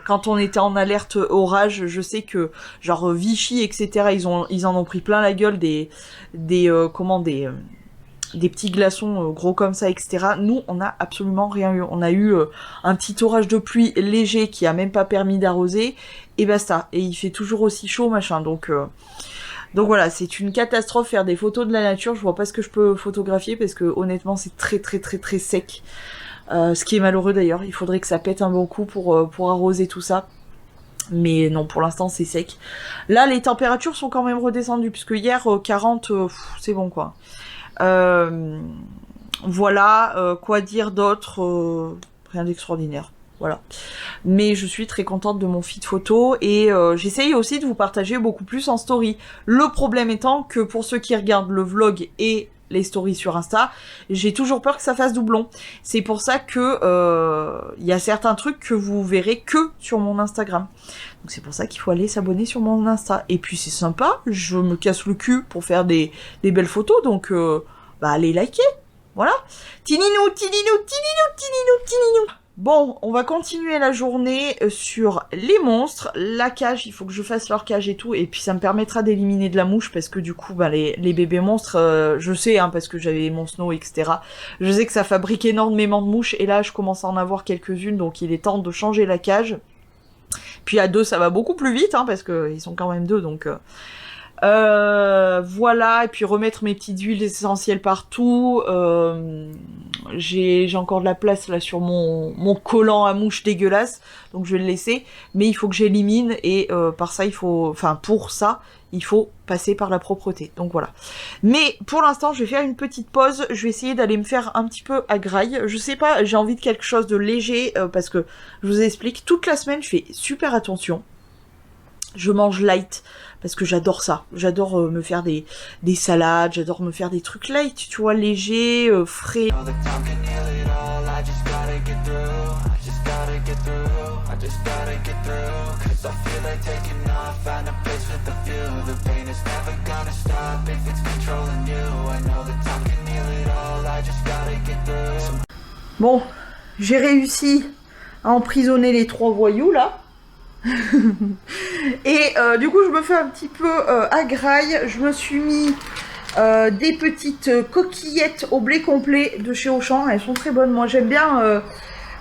quand on était en alerte orage, je sais que genre Vichy, etc. Ils en ont pris plein la gueule des petits glaçons gros comme ça, etc. Nous, on n'a absolument rien eu. On a eu un petit orage de pluie léger qui a même pas permis d'arroser, et basta. Et il fait toujours aussi chaud, machin. Donc voilà, c'est une catastrophe faire des photos de la nature. Je vois pas ce que je peux photographier parce que honnêtement, c'est très très très très sec. Ce qui est malheureux d'ailleurs. Il faudrait que ça pète un bon coup pour arroser tout ça. Mais non, pour l'instant, c'est sec. Là, les températures sont quand même redescendues puisque hier, 40, c'est bon quoi. Voilà, quoi dire d'autre, rien d'extraordinaire, voilà. Mais je suis très contente de mon feed photo et j'essaye aussi de vous partager beaucoup plus en story. Le problème étant que pour ceux qui regardent le vlog et les stories sur Insta, j'ai toujours peur que ça fasse doublon. C'est pour ça que y a certains trucs que vous verrez que sur mon Instagram. Donc c'est pour ça qu'il faut aller s'abonner sur mon Insta. Et puis c'est sympa, je me casse le cul pour faire des belles photos, donc allez liker. Voilà. Tininou, tininou, tininou, tininou, tininou. Bon, on va continuer la journée sur les monstres. La cage, il faut que je fasse leur cage et tout, et puis ça me permettra d'éliminer de la mouche, parce que du coup, les bébés monstres, je sais, hein, parce que j'avais mon snow, etc. Je sais que ça fabrique énormément de mouches, et là, je commence à en avoir quelques-unes, donc il est temps de changer la cage. Puis à 2, ça va beaucoup plus vite, hein, parce que ils sont quand même 2, donc... voilà, et puis remettre mes petites huiles essentielles partout. J'ai encore de la place là sur mon collant à mouche dégueulasse, donc je vais le laisser, mais il faut que j'élimine, et pour ça il faut passer par la propreté, donc voilà. Mais pour l'instant je vais faire une petite pause, je vais essayer d'aller me faire un petit peu à graille, je sais pas, j'ai envie de quelque chose de léger, parce que je vous explique, toute la semaine je fais super attention. Je mange light parce que j'adore ça. J'adore me faire des salades, j'adore me faire des trucs light, tu vois, légers, frais. Bon, j'ai réussi à emprisonner les 3 voyous là. Et du coup je me fais un petit peu à graille. Je me suis mis des petites coquillettes au blé complet de chez Auchan. Elles sont très bonnes, moi j'aime bien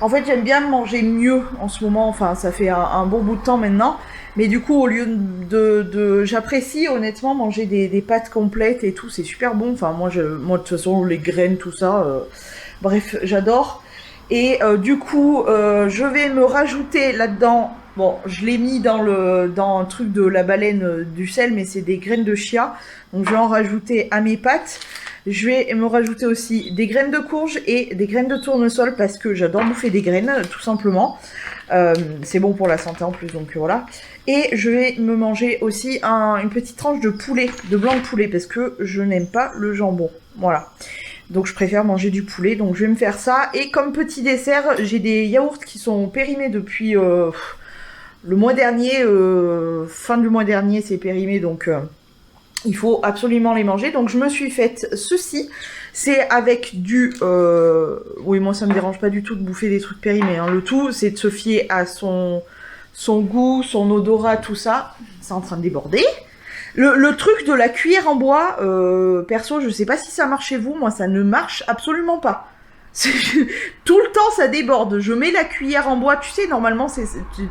en fait j'aime bien manger mieux en ce moment, enfin ça fait un bon bout de temps maintenant, mais du coup au lieu de j'apprécie honnêtement manger des pâtes complètes et tout, c'est super bon. Enfin moi de toute façon les graines tout ça, bref j'adore. Et du coup je vais me rajouter là-dedans. Bon, je l'ai mis dans un truc de la baleine du sel, mais c'est des graines de chia. Donc je vais en rajouter à mes pâtes. Je vais me rajouter aussi des graines de courge et des graines de tournesol, parce que j'adore bouffer des graines, tout simplement. C'est bon pour la santé en plus, donc voilà. Et je vais me manger aussi une petite tranche de poulet, de blanc de poulet, parce que je n'aime pas le jambon. Voilà. Donc je préfère manger du poulet, donc je vais me faire ça. Et comme petit dessert, j'ai des yaourts qui sont périmés depuis... le mois dernier, fin du mois dernier, c'est périmé, donc il faut absolument les manger. Donc je me suis faite ceci, c'est avec du... oui, moi ça me dérange pas du tout de bouffer des trucs périmés, hein. Le tout, c'est de se fier à son goût, son odorat, tout ça. C'est en train de déborder. Le truc de la cuillère en bois, perso, je sais pas si ça marche chez vous, moi ça ne marche absolument pas. Tout le temps ça déborde. Je mets la cuillère en bois, tu sais, normalement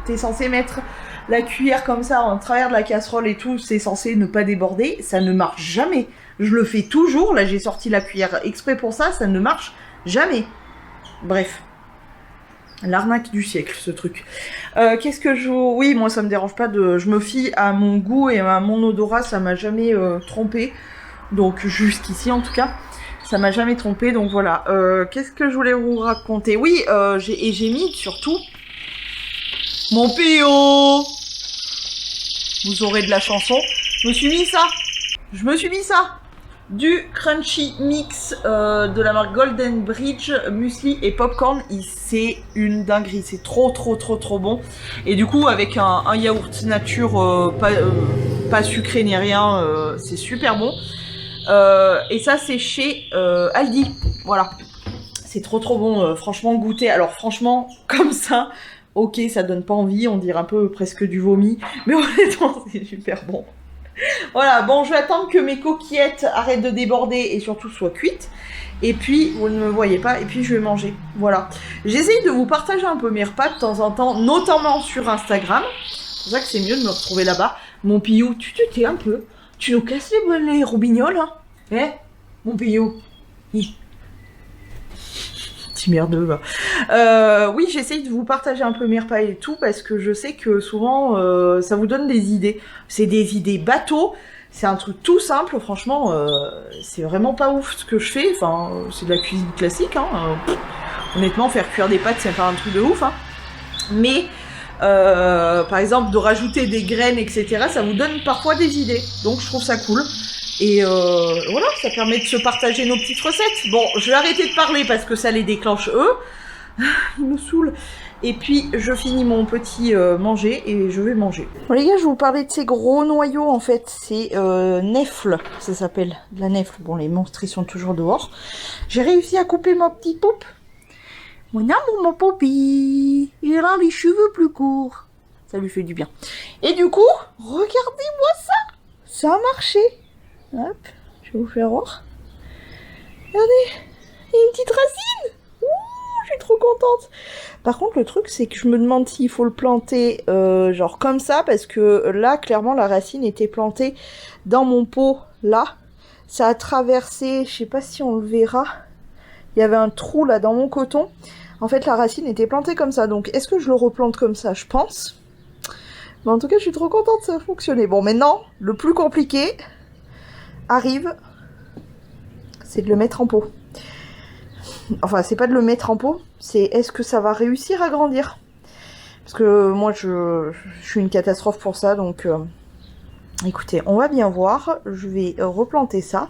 t'es censé mettre la cuillère comme ça en travers de la casserole et tout, c'est censé ne pas déborder, ça ne marche jamais. Je le fais toujours, là j'ai sorti la cuillère exprès pour ça, ça ne marche jamais. Bref. L'arnaque du siècle, ce truc. Qu'est-ce que je... Oui, moi ça me dérange pas de... Je me fie à mon goût et à mon odorat, ça m'a jamais trompé. Donc jusqu'ici en tout cas. Ça m'a jamais trompé, donc voilà. Qu'est-ce que je voulais vous raconter? Oui, j'ai mis surtout mon PO. Vous aurez de la chanson. Je me suis mis ça. Je me suis mis ça. Du crunchy mix de la marque Golden Bridge, muesli et popcorn. C'est une dinguerie. C'est trop bon. Et du coup, avec un yaourt nature pas sucré ni rien, c'est super bon. Et ça, c'est chez Aldi. Voilà. C'est trop bon. Franchement, goûter. Alors, franchement, comme ça, ok, ça donne pas envie. On dirait un peu presque du vomi. Mais honnêtement, c'est super bon. Voilà, bon, je vais attendre que mes coquillettes arrêtent de déborder et surtout soient cuites. Et puis, vous ne me voyez pas, et puis je vais manger. Voilà. J'essaye de vous partager un peu mes repas de temps en temps, notamment sur Instagram. C'est pour ça que c'est mieux de me retrouver là-bas. Mon Pillou, tu te tais un peu. Tu nous casses les roubignoles, hein? Eh, mon Pillou. Petit merdeux, là. Oui, j'essaye de vous partager un peu mes repas et tout, parce que je sais que souvent, ça vous donne des idées. C'est des idées bateaux, c'est un truc tout simple, franchement, c'est vraiment pas ouf ce que je fais. Enfin, c'est de la cuisine classique, hein. Honnêtement, faire cuire des pâtes, c'est pas un truc de ouf, hein. Mais, par exemple, de rajouter des graines, etc., ça vous donne parfois des idées. Donc, je trouve ça cool. Et voilà, ça permet de se partager nos petites recettes. Bon, je vais arrêter de parler parce que ça les déclenche eux. Ils me saoulent. Et puis, je finis mon petit manger et je vais manger. Bon les gars, je vous parlais de ces gros noyaux en fait. C'est nèfle, ça s'appelle. De la nèfle. Bon, les monstres, ils sont toujours dehors. J'ai réussi à couper ma petite poupe. Mon amour, mon poupie. Il a les cheveux plus courts. Ça lui fait du bien. Et du coup, regardez-moi ça. Ça a marché. Hop, je vais vous faire voir. Regardez, il y a une petite racine. Ouh, je suis trop contente. Par contre, le truc, c'est que je me demande s'il faut le planter genre comme ça, parce que là, clairement, la racine était plantée dans mon pot, là. Ça a traversé, je sais pas si on le verra. Il y avait un trou là dans mon coton. En fait, la racine était plantée comme ça. Donc, est-ce que je le replante comme ça? Je pense. Mais en tout cas, je suis trop contente, ça a fonctionné. Bon, maintenant, le plus compliqué arrive, c'est de le mettre en pot. Enfin, c'est pas de le mettre en pot, c'est est-ce que ça va réussir à grandir? Parce que moi, je suis une catastrophe pour ça, donc écoutez, on va bien voir. Je vais replanter ça,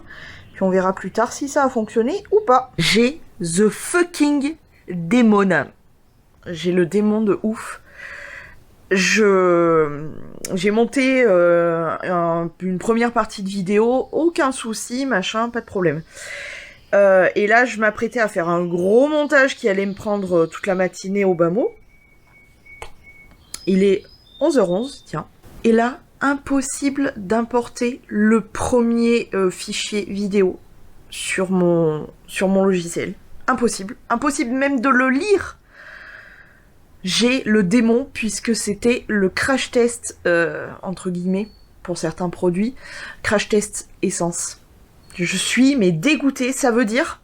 puis on verra plus tard si ça a fonctionné ou pas. J'ai the fucking démon. J'ai le démon de ouf. J'ai monté une première partie de vidéo, aucun souci, machin, pas de problème. Et là, je m'apprêtais à faire un gros montage qui allait me prendre toute la matinée au bas mot. Il est 11h11, tiens. Et là, impossible d'importer le premier fichier vidéo sur mon logiciel. Impossible. Impossible même de le lire. J'ai le démon puisque c'était le crash test, entre guillemets, pour certains produits. Crash test essence. Je suis mais dégoûtée. Ça veut dire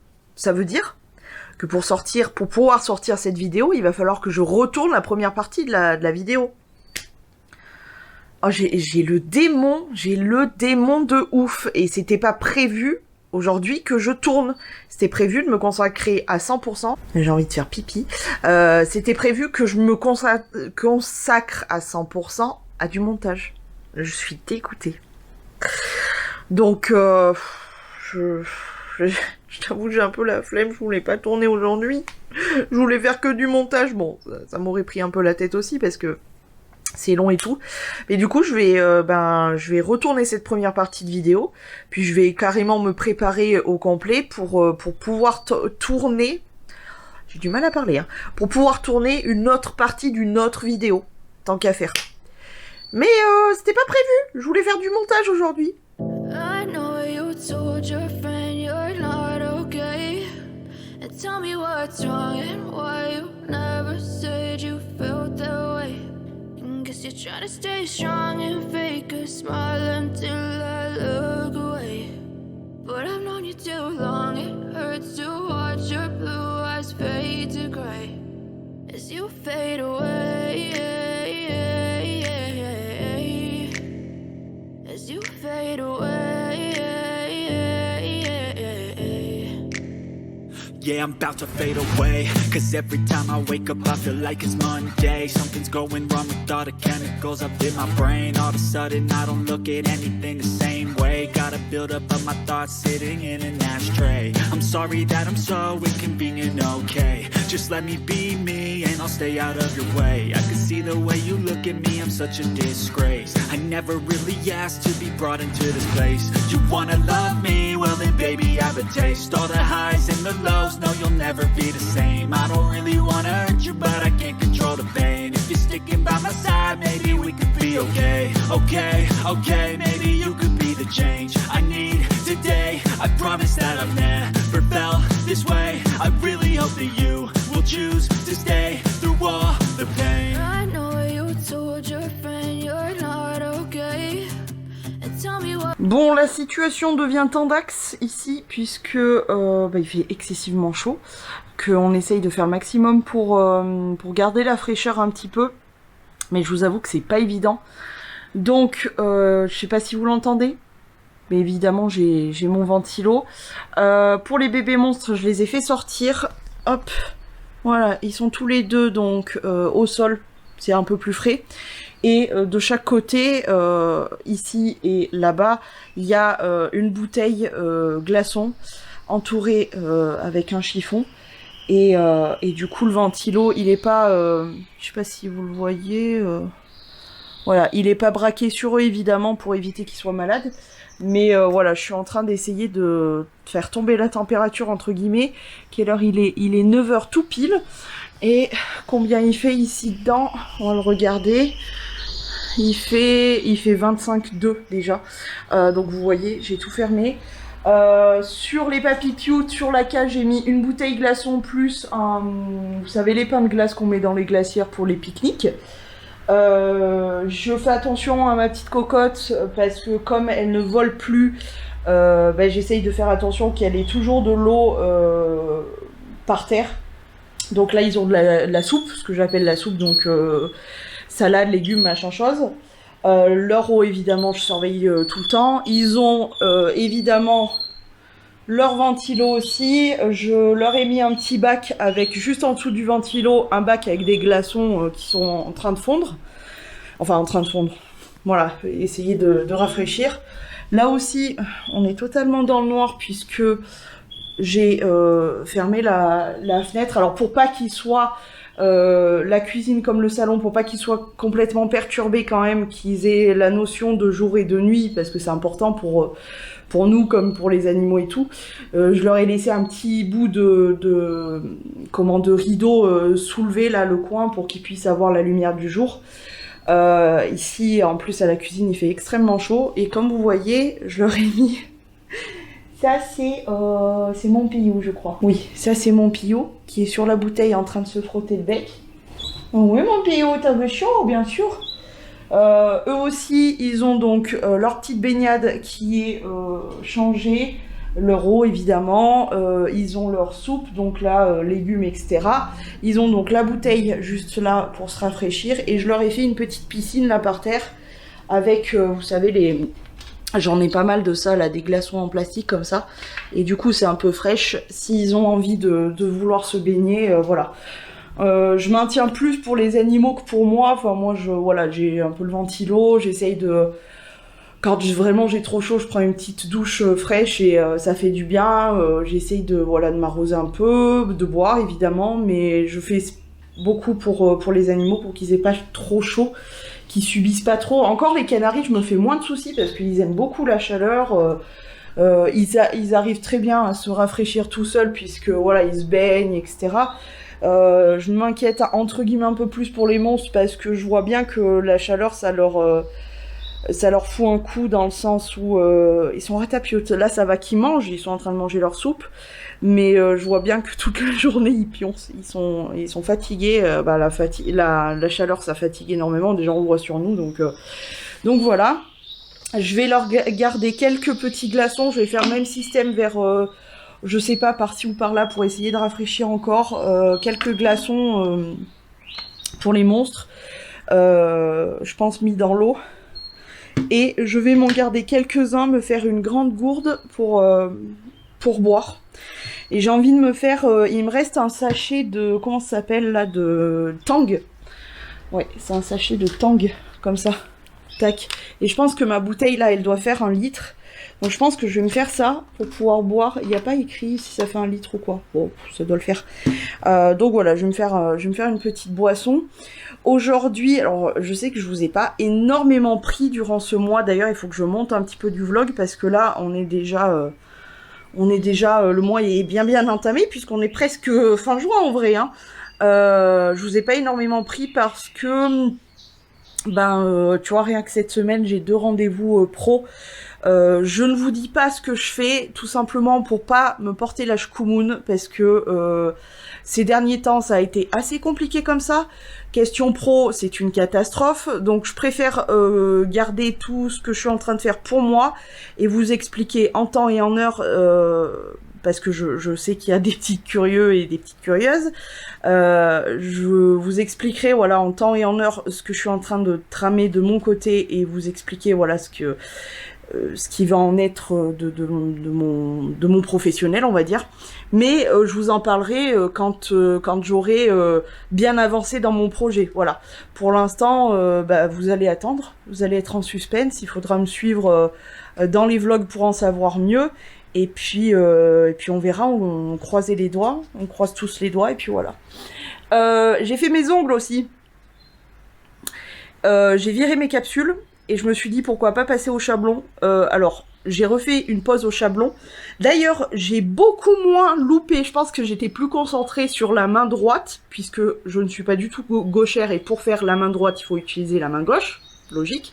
que pour pouvoir sortir cette vidéo, il va falloir que je retourne la première partie de la vidéo. Oh, j'ai le démon de ouf. Et c'était pas prévu aujourd'hui que je tourne. C'était prévu de me consacrer à 100%. J'ai envie de faire pipi. C'était prévu que je me consacre à 100% à du montage. Je suis dégoûtée. Donc, je t'avoue, j'ai un peu la flemme. Je voulais pas tourner aujourd'hui. Je voulais faire que du montage. Bon, ça m'aurait pris un peu la tête aussi parce que c'est long et tout. Mais du coup, je vais retourner cette première partie de vidéo. Puis je vais carrément me préparer au complet pour pouvoir tourner. J'ai du mal à parler, hein. Pour pouvoir tourner une autre partie d'une autre vidéo. Tant qu'à faire. Mais c'était pas prévu. Je voulais faire du montage aujourd'hui. I know you told your friend you're not okay. And tell me what's wrong and why you never said you felt that way. Guess you're trying to stay strong and fake a smile until I look away. But I've known you too long, it hurts to watch your blue eyes fade to gray as you fade away. As you fade away. yeah, I'm about to fade away. Cause every time I wake up I feel like it's Monday. Something's going wrong with all the chemicals up in my brain. All of a sudden I don't look at anything the same way. Gotta build up of my thoughts sitting in an ashtray. I'm sorry that I'm so inconvenient, okay. Just let me be me and I'll stay out of your way. I can see the way you look at me, I'm such a disgrace. I never really asked to be brought into this place. You wanna love me? Well then baby I have a taste. All the highs and the lows, no you'll never be the same. I don't really wanna hurt you but I can't control the pain. If you're sticking by my side maybe we could be okay. Okay, maybe you could be the change I need today. I promise that I've never felt this way. I really hope that you will choose to stay through all the pain. I know you told your friend you're not okay. And tell me what. Bon, la situation devient tendax ici, puisque il fait excessivement chaud, qu'on essaye de faire le maximum pour garder la fraîcheur un petit peu, mais je vous avoue que c'est pas évident. Donc, je sais pas si vous l'entendez, mais évidemment j'ai mon ventilo. Pour les bébés monstres, je les ai fait sortir, hop, voilà, ils sont tous les deux donc au sol, c'est un peu plus frais. Et de chaque côté, ici et là-bas, il y a une bouteille glaçon entourée avec un chiffon. Et du coup, le ventilo, il est pas... je sais pas si vous le voyez... voilà, il est pas braqué sur eux, évidemment, pour éviter qu'ils soient malades. Mais voilà, je suis en train d'essayer de faire tomber la température, entre guillemets. Quelle heure il est? Il est 9h tout pile. Et combien il fait ici dedans? On va le regarder. Il fait 25,2 déjà. Donc vous voyez, j'ai tout fermé. Sur les papilles cute, sur la cage, j'ai mis une bouteille glaçon plus vous savez, les pains de glace qu'on met dans les glacières pour les pique-niques. Je fais attention à ma petite cocotte parce que comme elle ne vole plus, j'essaye de faire attention qu'elle ait toujours de l'eau par terre. Donc là ils ont de la soupe, ce que j'appelle la soupe, donc salade, légumes, machin chose. Leur eau évidemment je surveille tout le temps. Ils ont évidemment leur ventilo aussi. Je leur ai mis un petit bac avec juste en dessous du ventilo un bac avec des glaçons qui sont en train de fondre. Enfin en train de fondre. Voilà, essayer de rafraîchir. Là aussi on est totalement dans le noir puisque j'ai fermé la fenêtre. Alors pour pas qu'il soit la cuisine comme le salon, pour pas qu'ils soient complètement perturbés quand même, qu'ils aient la notion de jour et de nuit, parce que c'est important pour nous comme pour les animaux et tout. Je leur ai laissé un petit bout de rideau soulevé là le coin pour qu'ils puissent avoir la lumière du jour. Ici en plus à la cuisine il fait extrêmement chaud et comme vous voyez je leur ai mis ça c'est mon pillou je crois. Oui, ça c'est mon pillou qui est sur la bouteille en train de se frotter le bec. Oh, oui mon pillou, t'as vu chaud bien sûr. Eux aussi ils ont donc leur petite baignade qui est changée, leur eau évidemment, ils ont leur soupe, donc là légumes etc. Ils ont donc la bouteille juste là pour se rafraîchir et je leur ai fait une petite piscine là par terre avec vous savez j'en ai pas mal de ça là, des glaçons en plastique comme ça et du coup c'est un peu fraîche s'ils ont envie de vouloir se baigner, voilà. Je maintiens plus pour les animaux que pour moi, enfin moi j'ai un peu le ventilo, j'essaye de... Quand vraiment j'ai trop chaud, je prends une petite douche fraîche et ça fait du bien, j'essaye de m'arroser un peu, de boire évidemment, mais je fais beaucoup pour les animaux pour qu'ils aient pas trop chaud, qu'ils subissent pas trop. Encore les canaris, je me fais moins de soucis parce qu'ils aiment beaucoup la chaleur, ils arrivent très bien à se rafraîchir tout seuls puisque voilà, ils se baignent, etc. Je m'inquiète entre guillemets un peu plus pour les monstres parce que je vois bien que la chaleur ça leur fout un coup dans le sens où ils sont ratapiotes. Là ça va qu'ils mangent, ils sont en train de manger leur soupe, mais je vois bien que toute la journée ils pioncent, ils sont fatigués, la chaleur ça fatigue énormément, déjà on le voit sur nous, donc voilà. Je vais leur garder quelques petits glaçons, je vais faire le même système vers je sais pas, par-ci ou par-là pour essayer de rafraîchir encore, quelques glaçons pour les monstres, je pense mis dans l'eau. Et je vais m'en garder quelques-uns, me faire une grande gourde pour boire. Et j'ai envie de me faire... il me reste un sachet de... Comment ça s'appelle là? De Tang. Ouais, c'est un sachet de Tang, comme ça. Tac. Et je pense que ma bouteille là, elle doit faire 1 litre. Donc je pense que je vais me faire ça pour pouvoir boire. Il n'y a pas écrit si ça fait 1 litre ou quoi. Bon, ça doit le faire. Donc voilà, je vais me faire une petite boisson. Aujourd'hui, alors je sais que je vous ai pas énormément pris durant ce mois. D'ailleurs, il faut que je monte un petit peu du vlog parce que là, on est déjà, le mois est bien entamé puisqu'on est presque fin juin en vrai. Hein. Je vous ai pas énormément pris parce que, tu vois, rien que cette semaine, j'ai 2 rendez-vous pro. Je ne vous dis pas ce que je fais, tout simplement pour pas me porter la chkoumoune, parce que ces derniers temps, ça a été assez compliqué comme ça. Question pro, c'est une catastrophe, donc je préfère garder tout ce que je suis en train de faire pour moi et vous expliquer en temps et en heure, parce que je sais qu'il y a des petits curieux et des petites curieuses. Je vous expliquerai, voilà, en temps et en heure ce que je suis en train de tramer de mon côté et vous expliquer, voilà, ce qui va en être de mon professionnel, on va dire. Mais je vous en parlerai quand j'aurai bien avancé dans mon projet. Voilà. Pour l'instant, vous allez attendre, vous allez être en suspense. Il faudra me suivre dans les vlogs pour en savoir mieux. Et puis on verra. On croise les doigts, on croise tous les doigts. Et puis voilà. J'ai fait mes ongles aussi. J'ai viré mes capsules. Et je me suis dit pourquoi pas passer au chablon. Alors, j'ai refait une pause au chablon. D'ailleurs, j'ai beaucoup moins loupé. Je pense que j'étais plus concentrée sur la main droite, puisque je ne suis pas du tout gauchère, et pour faire la main droite, il faut utiliser la main gauche. Logique.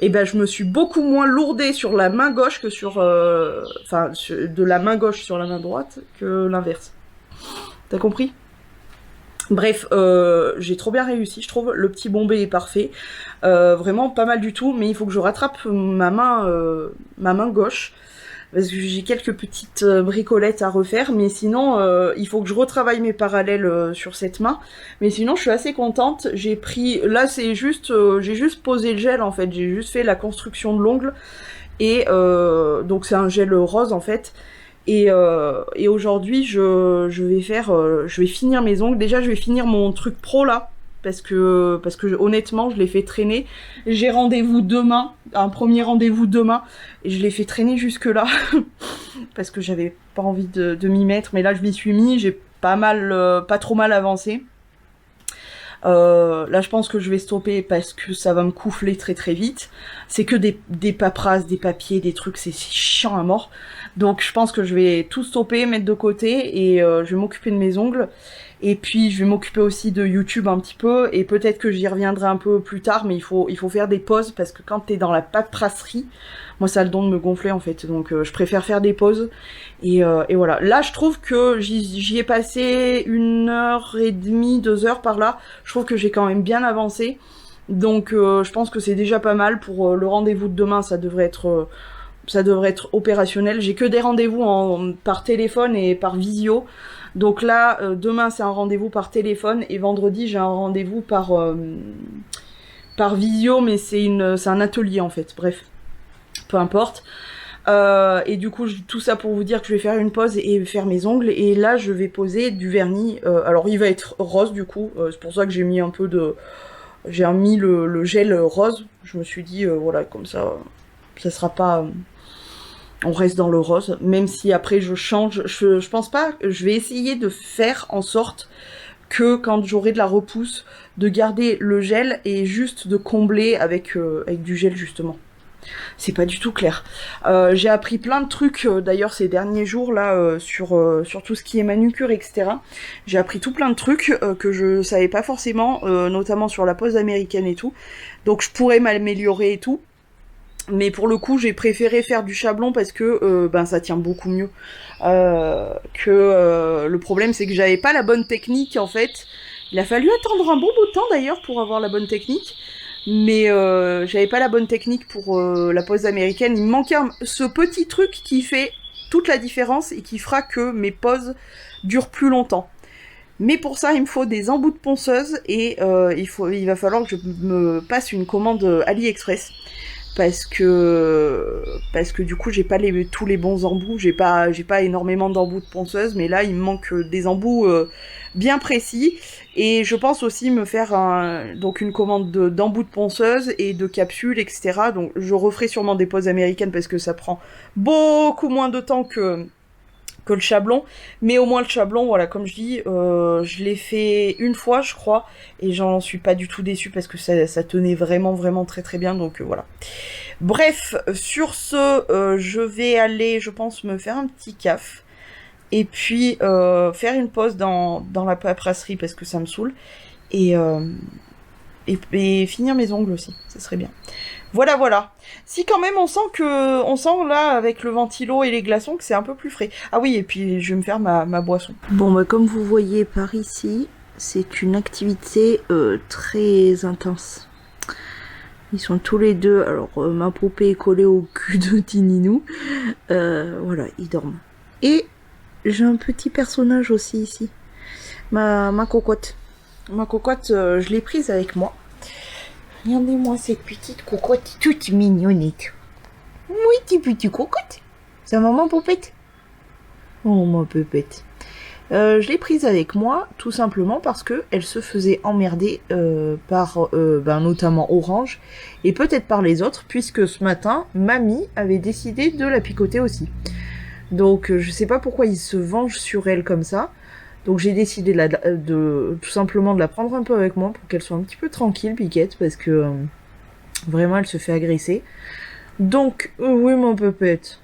Et je me suis beaucoup moins lourdée sur la main gauche que sur... de la main gauche sur la main droite que l'inverse. T'as compris ? Bref, j'ai trop bien réussi, je trouve. Le petit bombé est parfait. Vraiment pas mal du tout, mais il faut que je rattrape ma main gauche. Parce que j'ai quelques petites bricolettes à refaire, mais sinon, il faut que je retravaille mes parallèles sur cette main. Mais sinon, je suis assez contente. J'ai pris... Là, c'est juste... j'ai juste posé le gel, en fait. J'ai juste fait la construction de l'ongle. Et donc, c'est un gel rose, en fait. Et aujourd'hui, je vais finir mes ongles. Déjà, je vais finir mon truc pro là, parce que honnêtement, je l'ai fait traîner. J'ai rendez-vous demain, un premier rendez-vous demain, et je l'ai fait traîner jusque là, parce que j'avais pas envie de m'y mettre. Mais là, je m'y suis mis. J'ai pas trop mal avancé. Là, je pense que je vais stopper parce que ça va me couffler très très vite. C'est que des paperasses, des papiers, des trucs, c'est chiant à mort. Donc, je pense que je vais tout stopper, mettre de côté et je vais m'occuper de mes ongles. Et puis, je vais m'occuper aussi de YouTube un petit peu et peut-être que j'y reviendrai un peu plus tard, mais il faut faire des pauses parce que quand t'es dans la paperasserie, moi, ça a le don de me gonfler en fait. Donc, je préfère faire des pauses. Et voilà. Là, je trouve que j'y ai passé 1h30, 2 heures par là. Je trouve que j'ai quand même bien avancé. Donc, je pense que c'est déjà pas mal pour le rendez-vous de demain. Ça devrait être opérationnel. J'ai que des rendez-vous par téléphone et par visio. Donc là, demain, c'est un rendez-vous par téléphone. Et vendredi, j'ai un rendez-vous par visio. Mais c'est un atelier, en fait. Bref. Peu importe. Et du coup, tout ça pour vous dire que je vais faire une pause et faire mes ongles. Et là, je vais poser du vernis. Alors, il va être rose, du coup. C'est pour ça que j'ai mis un peu de... J'ai mis le gel rose. Je me suis dit, voilà, comme ça sera pas... on reste dans le rose. Même si après, je change. Je pense pas... Je vais essayer de faire en sorte que quand j'aurai de la repousse, de garder le gel et juste de combler avec du gel, justement. C'est pas du tout clair. J'ai appris plein de trucs d'ailleurs ces derniers jours là sur tout ce qui est manucure, etc. J'ai appris tout plein de trucs que je savais pas forcément, notamment sur la pose américaine et tout. Donc je pourrais m'améliorer et tout. Mais pour le coup, j'ai préféré faire du chablon parce que ça tient beaucoup mieux. Le problème, c'est que j'avais pas la bonne technique en fait. Il a fallu attendre un bon bout de temps d'ailleurs pour avoir la bonne technique. Mais j'avais pas la bonne technique pour la pose américaine. Il me manquait ce petit truc qui fait toute la différence et qui fera que mes poses durent plus longtemps. Mais pour ça, il me faut des embouts de ponceuse et il va falloir que je me passe une commande AliExpress. parce que du coup j'ai pas tous les bons embouts, j'ai pas énormément d'embouts de ponceuse, mais là il me manque des embouts bien précis, et je pense aussi me faire donc une commande d'embouts de ponceuse et de capsules, etc. Donc je referai sûrement des poses américaines parce que ça prend beaucoup moins de temps que le chablon, mais au moins le chablon, voilà, comme je dis, je l'ai fait une fois, je crois, et j'en suis pas du tout déçue parce que ça tenait vraiment très très bien, donc voilà. Bref, sur ce, je vais aller, je pense, me faire un petit caf, et puis faire une pause dans la paperasserie parce que ça me saoule, et finir mes ongles aussi, ça serait bien. Voilà. Si quand même on sent là avec le ventilo et les glaçons que c'est un peu plus frais. Ah oui, et puis je vais me faire ma boisson. Bon bah comme vous voyez par ici, c'est une activité très intense. Ils sont tous les deux, alors ma poupée est collée au cul de Tininou. Voilà, ils dorment. Et j'ai un petit personnage aussi ici. Ma cocotte. Ma cocotte, je l'ai prise avec moi. Regardez-moi cette petite cocotte toute mignonnette. Oui, petite cocotte. C'est maman poupette. Oh, ma pépette. Je l'ai prise avec moi, tout simplement parce que elle se faisait emmerder par notamment Orange, et peut-être par les autres, puisque ce matin, Mamie avait décidé de la picoter aussi. Donc, je sais pas pourquoi il se venge sur elle comme ça. Donc j'ai décidé de tout simplement de la prendre un peu avec moi pour qu'elle soit un petit peu tranquille, Piquette, parce que vraiment elle se fait agresser. Donc, oui mon pépette,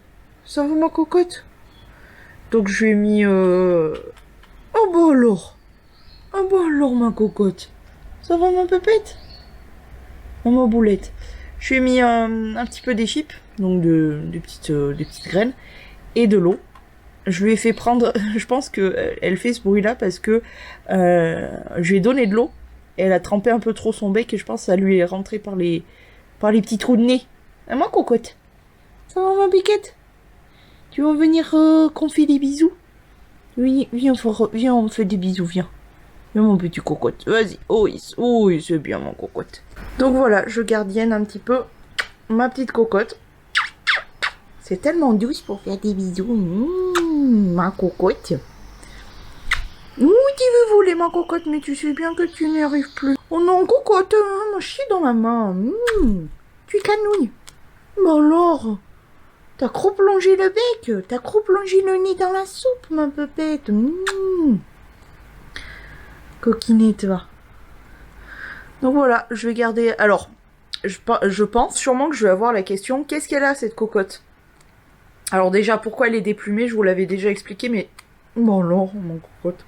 ça va ma cocotte? Donc je lui ai mis... Oh bah alors ma cocotte, ça va ma pépette? Oh ma boulette. Je lui ai mis un petit peu des chips, donc des petites graines, et de l'eau. Je lui ai fait prendre, je pense que elle fait ce bruit-là parce que je lui ai donné de l'eau et elle a trempé un peu trop son bec et je pense que ça lui est rentré par les petits trous de nez. Ah, ma cocotte, ça va ma piquette? Tu veux venir qu'on fait des bisous? Oui, viens, on fait des bisous, viens. Viens mon petit cocotte, vas-y, oh oui, c'est bien mon cocotte. Donc voilà, je gardienne un petit peu ma petite cocotte. C'est tellement douce pour faire des bisous. Ma cocotte. Oui, tu veux voler ma cocotte, mais tu sais bien que tu n'y arrives plus. Oh non, cocotte, ma chie dans ma main. Tu canouilles. Bah alors, t'as trop plongé le bec, t'as trop plongé le nez dans la soupe, ma pépette. Coquinette, va. Donc voilà, je vais garder... Alors, je pense sûrement que je vais avoir la question, qu'est-ce qu'elle a cette cocotte? Alors déjà, pourquoi elle est déplumée, je vous l'avais déjà expliqué, mais... Bon non, mon cocotte.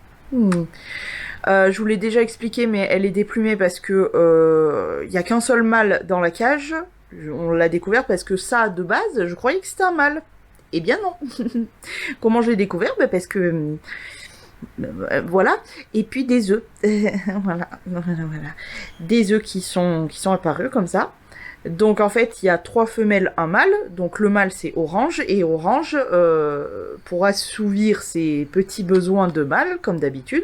Je vous l'ai déjà expliqué, mais elle est déplumée parce que y a qu'un seul mâle dans la cage. On l'a découvert parce que ça, de base, je croyais que c'était un mâle. Eh bien non. Comment je l'ai découvert? Parce que... voilà. Et puis des œufs. voilà. Des œufs qui sont apparus comme ça. Donc en fait, il y a 3 femelles, un mâle. Donc le mâle c'est Orange, et Orange, pour assouvir ses petits besoins de mâle, comme d'habitude,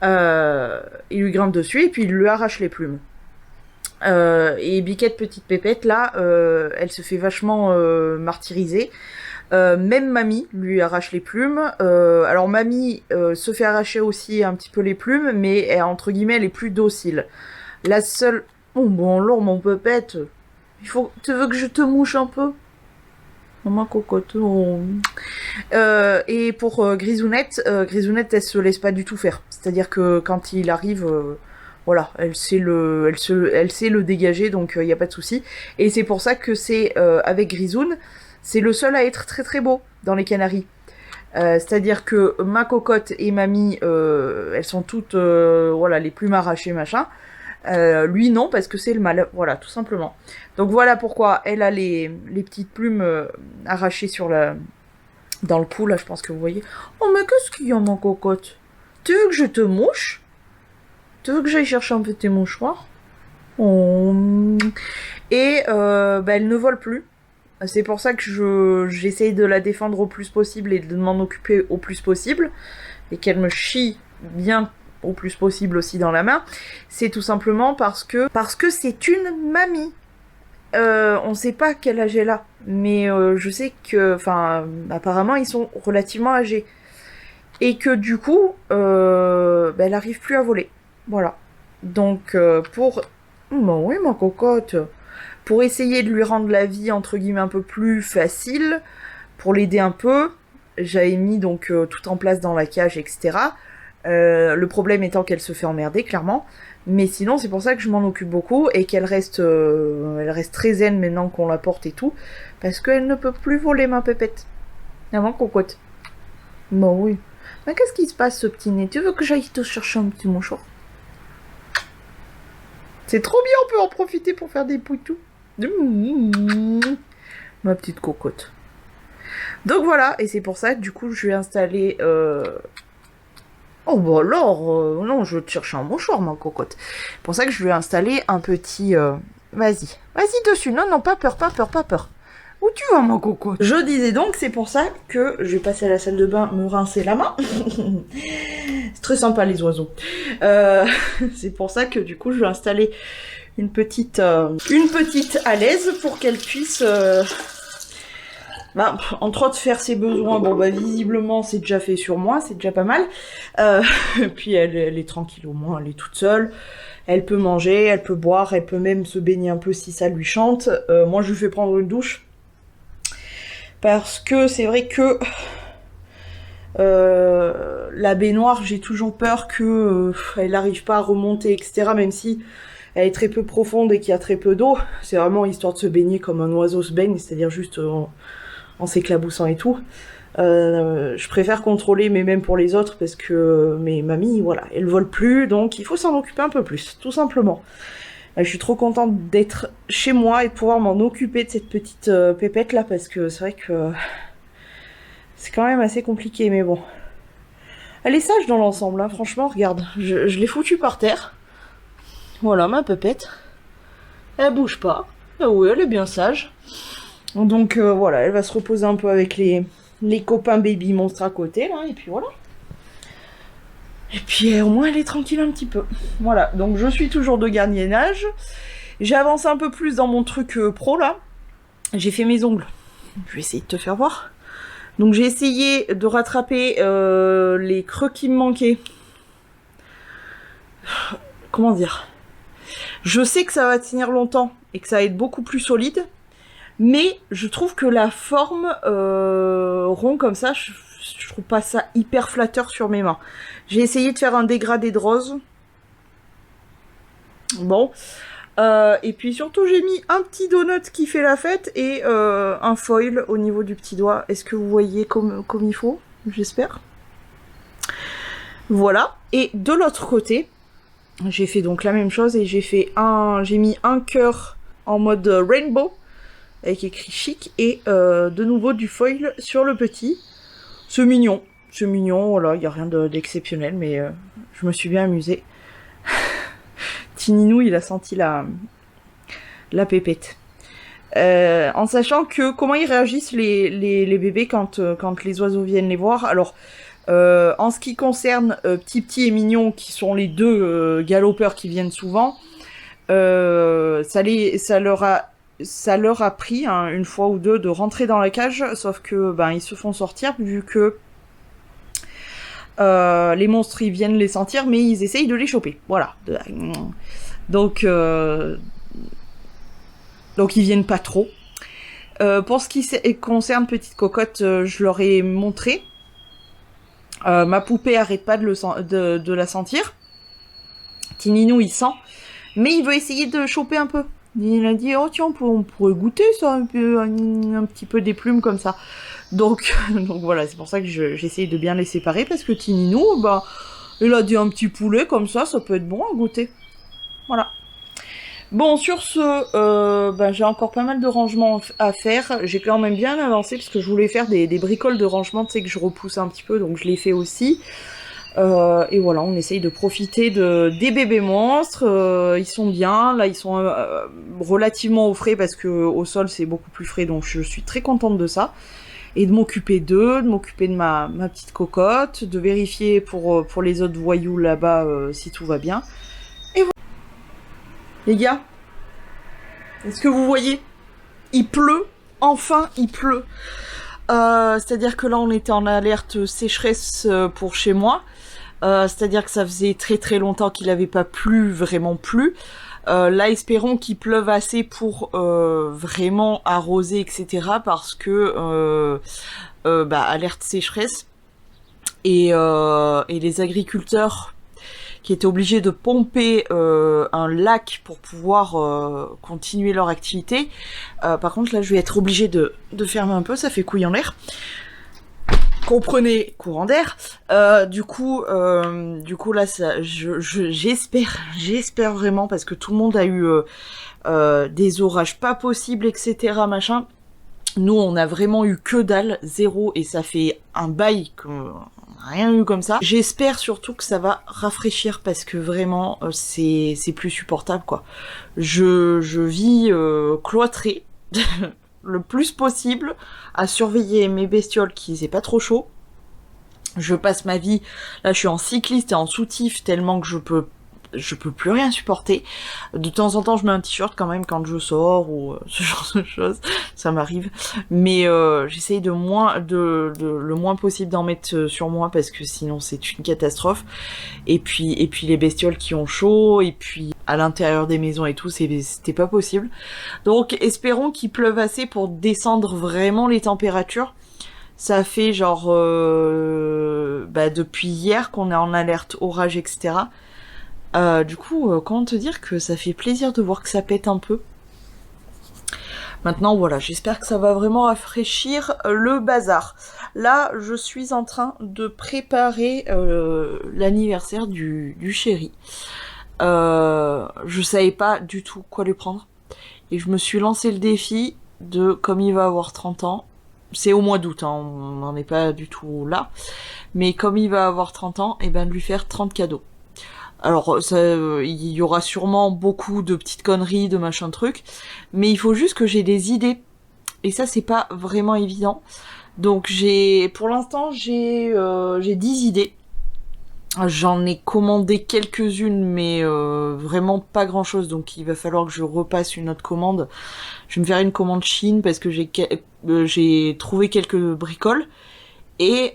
il lui grimpe dessus et puis il lui arrache les plumes. Et Biquette, petite pépette, là, elle se fait vachement martyriser. Même Mamie lui arrache les plumes. Alors Mamie se fait arracher aussi un petit peu les plumes, mais entre guillemets elle est plus docile. La seule... Oh bon alors mon pépette, tu veux que je te mouche un peu? Ma cocotte. Oh. Et pour Grisounette, Grisounette elle se laisse pas du tout faire. C'est-à-dire que quand il arrive, voilà, elle sait le dégager, donc il y a pas de souci. Et c'est pour ça que c'est avec Grisoun, c'est le seul à être très très beau dans les Canaries. C'est-à-dire que ma cocotte et Mamie, elles sont toutes, voilà, les plumes arrachées machin. Lui non, parce que c'est le mâle, voilà, tout simplement. Donc voilà pourquoi elle a les petites plumes arrachées dans le cou, là, je pense que vous voyez. Oh mais qu'est-ce qu'il y a, mon cocotte? Tu veux que je te mouche? Tu veux que j'aille chercher un peu tes mouchoirs? Oh. Et elle ne vole plus. C'est pour ça que j'essaye de la défendre au plus possible et de m'en occuper au plus possible, et qu'elle me chie bien au plus possible aussi dans la main. C'est tout simplement parce que c'est une mamie. on sait pas quel âge elle a, mais je sais que, enfin, apparemment ils sont relativement âgés et que du coup, elle arrive plus à voler. Voilà. Donc oui, ma cocotte, pour essayer de lui rendre la vie entre guillemets un peu plus facile, pour l'aider un peu, j'avais mis donc tout en place dans la cage, etc. Le problème étant qu'elle se fait emmerder, clairement. Mais sinon, c'est pour ça que je m'en occupe beaucoup et qu'elle reste, elle reste très zen maintenant qu'on la porte et tout. Parce qu'elle ne peut plus voler, ma pépette. Avant, cocotte. Bon, oui. Mais qu'est-ce qui se passe, ce petit nez? Tu veux que j'aille te chercher un petit mouchoir? C'est trop bien, on peut en profiter pour faire des poutous. Ma petite cocotte. Donc voilà, et c'est pour ça que du coup, je vais installer... Oh bah alors, non, je vais te chercher un mouchoir, ma cocotte. C'est pour ça que je vais installer un petit... Vas-y, vas-y dessus. Non, non, pas peur, pas peur, pas peur. Où tu vas, ma cocotte? Je disais donc, c'est pour ça que je vais passer à la salle de bain, me rincer la main. C'est très sympa, les oiseaux. C'est pour ça que du coup, je vais installer une petite à l'aise pour qu'elle puisse... entre autres faire ses besoins, bon bah visiblement c'est déjà fait sur moi, c'est déjà pas mal. Puis elle est tranquille au moins, elle est toute seule. Elle peut manger, elle peut boire, elle peut même se baigner un peu si ça lui chante. Moi je lui fais prendre une douche. Parce que c'est vrai que la baignoire, j'ai toujours peur que elle n'arrive pas à remonter, etc. Même si elle est très peu profonde et qu'il y a très peu d'eau. C'est vraiment histoire de se baigner comme un oiseau se baigne, c'est-à-dire juste... en s'éclaboussant et tout. Je préfère contrôler, mais même pour les autres, parce que mes mamies, voilà, elles volent plus, donc il faut s'en occuper un peu plus, tout simplement. Je suis trop contente d'être chez moi et de pouvoir m'en occuper de cette petite pépette là, parce que c'est vrai que c'est quand même assez compliqué, mais bon. Elle est sage dans l'ensemble, hein, franchement, regarde, je l'ai foutue par terre. Voilà, ma pépette. Elle bouge pas. Ah oui, elle est bien sage. Donc voilà, elle va se reposer un peu avec les copains baby monstres à côté, là, et puis voilà. Et puis au moins elle est tranquille un petit peu. Voilà, donc je suis toujours de gardiennage. J'ai avancé un peu plus dans mon truc pro, là. J'ai fait mes ongles. Je vais essayer de te faire voir. Donc j'ai essayé de rattraper les creux qui me manquaient. Comment dire? Je sais que ça va tenir longtemps et que ça va être beaucoup plus solide. Mais je trouve que la forme rond comme ça, je trouve pas ça hyper flatteur sur mes mains. J'ai essayé de faire un dégradé de rose. Bon. Et puis surtout, j'ai mis un petit donut qui fait la fête et un foil au niveau du petit doigt. Est-ce que vous voyez comme il faut? J'espère. Voilà. Et de l'autre côté, j'ai fait donc la même chose et j'ai mis un cœur en mode rainbow, avec écrit chic, et de nouveau du foil sur le petit. C'est mignon, voilà, il n'y a rien d'exceptionnel, mais je me suis bien amusée. Tininou, il a senti la pépette. En sachant que comment ils réagissent les bébés quand les oiseaux viennent les voir. Alors, en ce qui concerne Petit et Mignon, qui sont les deux galopeurs qui viennent souvent, ça leur a pris une fois ou deux de rentrer dans la cage, sauf que ils se font sortir vu que les monstres ils viennent les sentir, mais ils essayent de les choper. Voilà. Donc ils viennent pas trop. Pour ce qui concerne Petite Cocotte, je leur ai montré. Ma poupée arrête pas de la sentir. Tininou il sent, mais il veut essayer de choper un peu. Il a dit, oh tiens, on pourrait goûter ça, un petit peu des plumes comme ça. Donc voilà, c'est pour ça que j'essaye de bien les séparer, parce que Tininou, il a dit un petit poulet comme ça peut être bon à goûter. Voilà. Bon, sur ce, j'ai encore pas mal de rangements à faire. J'ai quand même bien avancé, parce que je voulais faire des bricoles de rangement, tu sais, que je repousse un petit peu, donc je l'ai fait aussi. Et voilà, on essaye de profiter des bébés monstres. Ils sont bien, là ils sont relativement au frais parce que au sol c'est beaucoup plus frais, donc je suis très contente de ça. Et de m'occuper d'eux, de m'occuper de ma petite cocotte, de vérifier pour les autres voyous là-bas si tout va bien. Et voilà. Les gars, Est-ce que vous voyez? Il pleut, enfin il pleut. C'est-à-dire que là on était en alerte sécheresse pour chez moi. C'est-à-dire que ça faisait très très longtemps qu'il n'avait pas plu, vraiment plu. Là, espérons qu'il pleuve assez pour vraiment arroser, etc. Parce que alerte sécheresse et les agriculteurs qui étaient obligés de pomper un lac pour pouvoir continuer leur activité. Par contre, là, je vais être obligée de fermer un peu, ça fait couille en l'air. Comprenez, courant d'air. Du coup là, j'espère vraiment, parce que tout le monde a eu des orages pas possibles, etc. machin. Nous, on a vraiment eu que dalle, zéro, et ça fait un bail qu'on n'a rien eu comme ça. J'espère surtout que ça va rafraîchir, parce que vraiment, c'est plus supportable, quoi. Je vis cloîtrée le plus possible à surveiller mes bestioles qui c'est pas trop chaud. Je passe ma vie, là je suis en cycliste et en soutif tellement que je peux plus rien supporter. De temps en temps, je mets un t-shirt quand même quand je sors ou ce genre de choses, ça m'arrive. Mais j'essaye le moins possible d'en mettre sur moi parce que sinon c'est une catastrophe. Et puis les bestioles qui ont chaud, et puis à l'intérieur des maisons et tout, c'était pas possible. Donc espérons qu'il pleuve assez pour descendre vraiment les températures. Ça fait genre depuis hier qu'on est en alerte orage, etc. Du coup, comment te dire que ça fait plaisir de voir que ça pète un peu. Maintenant, voilà, j'espère que ça va vraiment rafraîchir le bazar. Là, je suis en train de préparer l'anniversaire du chéri. Je savais pas du tout quoi lui prendre. Et je me suis lancé le défi de, comme il va avoir 30 ans, c'est au mois d'août, hein, on n'en est pas du tout là, mais comme il va avoir 30 ans, et ben de lui faire 30 cadeaux. Alors, il y aura sûrement beaucoup de petites conneries, de machin trucs, mais il faut juste que j'ai des idées. Et ça, c'est pas vraiment évident. Donc pour l'instant, j'ai 10 idées. J'en ai commandé quelques-unes, mais vraiment pas grand-chose, donc il va falloir que je repasse une autre commande. Je vais me faire une commande Chine parce que j'ai trouvé quelques bricoles, et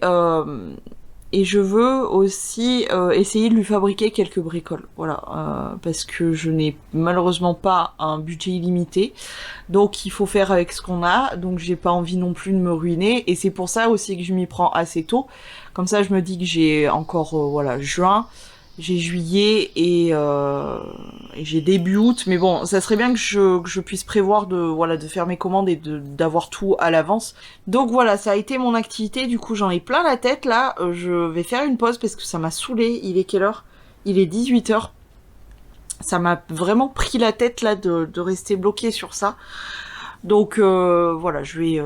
je veux aussi essayer de lui fabriquer quelques bricoles, voilà, parce que je n'ai malheureusement pas un budget illimité, donc il faut faire avec ce qu'on a, donc j'ai pas envie non plus de me ruiner, et c'est pour ça aussi que je m'y prends assez tôt, comme ça je me dis que j'ai encore, juin, j'ai juillet et j'ai début août, mais bon, ça serait bien que je puisse prévoir de faire mes commandes et d'avoir tout à l'avance. Donc voilà, ça a été mon activité, du coup j'en ai plein la tête là, je vais faire une pause parce que ça m'a saoulé. Il est quelle heure? Il est 18h. Ça m'a vraiment pris la tête là de rester bloqué sur ça. Donc voilà, je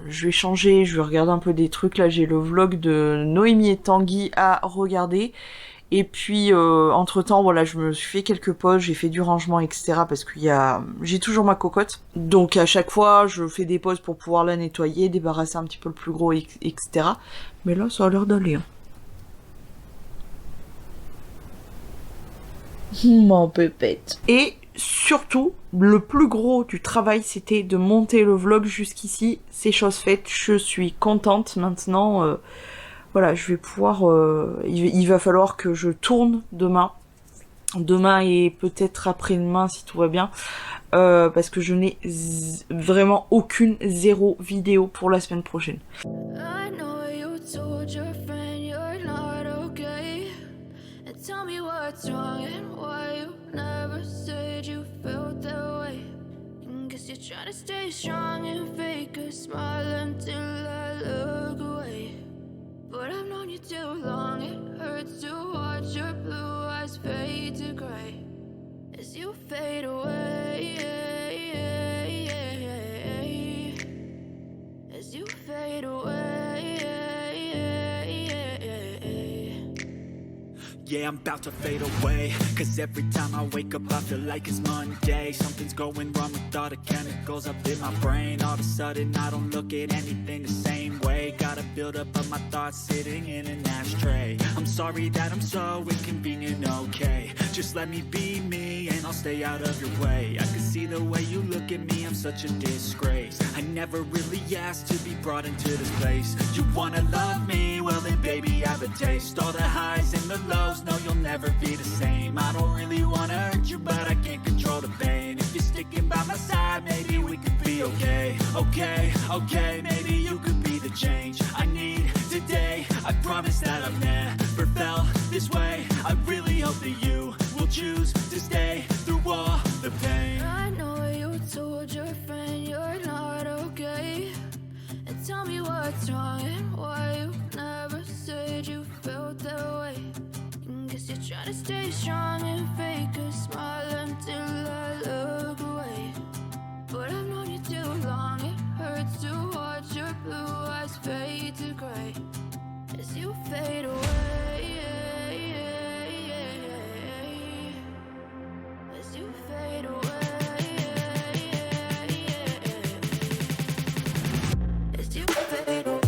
vais changer, je vais regarder un peu des trucs. Là j'ai le vlog de Noémie et Tanguy à regarder. Et puis entre temps, voilà, je me suis fait quelques pauses, j'ai fait du rangement, etc. Parce que j'ai toujours ma cocotte. Donc à chaque fois, je fais des pauses pour pouvoir la nettoyer, débarrasser un petit peu le plus gros, etc. Mais là, ça a l'air d'aller. Hein. Mon pépette. Et surtout, le plus gros du travail, c'était de monter le vlog jusqu'ici. C'est chose faite, je suis contente maintenant. Voilà, je vais pouvoir... il va falloir que je tourne demain. Demain et peut-être après-demain si tout va bien. Parce que je n'ai vraiment zéro vidéo pour la semaine prochaine. I know you told your friend you're not okay. And tell me what's wrong and why you never said you felt that way. And guess you're trying to stay strong and fake a smile until I look away. But I've known you too long, it hurts to watch your blue eyes fade to gray as you fade away, as you fade away. Yeah, I'm about to fade away. Cause every time I wake up I feel like it's Monday. Something's going wrong with all the chemicals up in my brain. All of a sudden I don't look at anything the same way. Gotta build up of my thoughts sitting in an ashtray. I'm sorry that I'm so inconvenient, okay. Just let me be me and I'll stay out of your way. I can see the way you look at me, I'm such a disgrace. I never really asked to be brought into this place. You wanna love me? Well then baby I have a taste. All the highs and the lows, no you'll never be the same. I don't really wanna hurt you but I can't control the pain. If you're sticking by my side, maybe we could be okay. Okay, okay, maybe you could be the change I need today. I promise that I've never felt this way. I really hope that you will choose to stay through all the pain. I know you told your friend you're not okay, and tell me what's wrong and why you never said you felt that way. Guess you're trying to stay strong and fake a smile until I look away. But I've known you too long, it hurts to watch your blue eyes fade to gray as you fade away. As you fade away. As you fade away.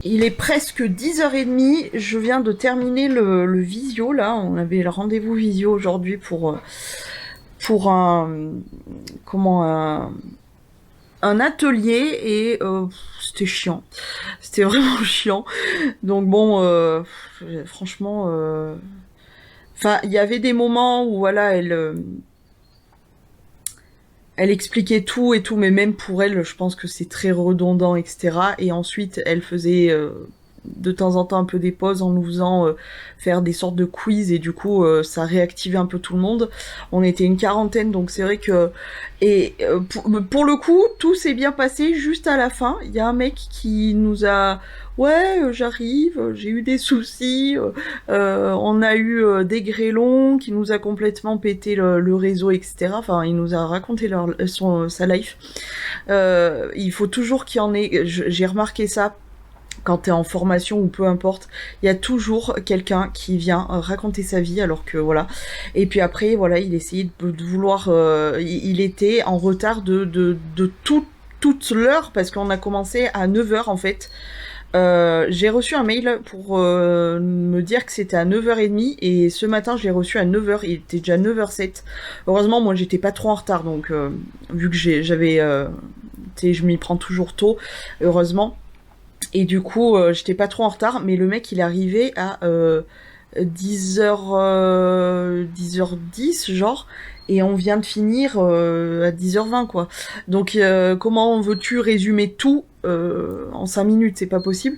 Il est presque 10h30, je viens de terminer le visio, là, on avait le rendez-vous visio aujourd'hui pour un atelier et c'était chiant, c'était vraiment chiant, donc bon, franchement, enfin, il y avait des moments où, voilà, elle expliquait tout et tout, mais même pour elle, je pense que c'est très redondant, etc. Et ensuite, elle faisait de temps en temps un peu des pauses en nous faisant faire des sortes de quiz, et du coup, ça réactivait un peu tout le monde. On était une quarantaine, donc c'est vrai que... Et pour le coup, tout s'est bien passé juste à la fin. Il y a un mec qui nous a... Ouais, j'arrive, j'ai eu des soucis, on a eu des grêlons qui nous a complètement pété le réseau, etc. Enfin, il nous a raconté sa life. Il faut toujours qu'il y en ait, j'ai remarqué ça, quand t'es en formation ou peu importe, il y a toujours quelqu'un qui vient raconter sa vie, alors que voilà. Et puis après, voilà, il essayait de vouloir... il était en retard de toute l'heure, parce qu'on a commencé à 9h en fait. J'ai reçu un mail pour me dire que c'était à 9h30, et ce matin j'ai reçu à 9h, il était déjà 9h07. Heureusement, moi j'étais pas trop en retard, donc vu que j'avais... je m'y prends toujours tôt, heureusement. Et du coup, j'étais pas trop en retard, mais le mec il est arrivé à 10h10 genre, et on vient de finir à 10h20 quoi. Donc comment veux-tu résumer tout en 5 minutes? C'est pas possible.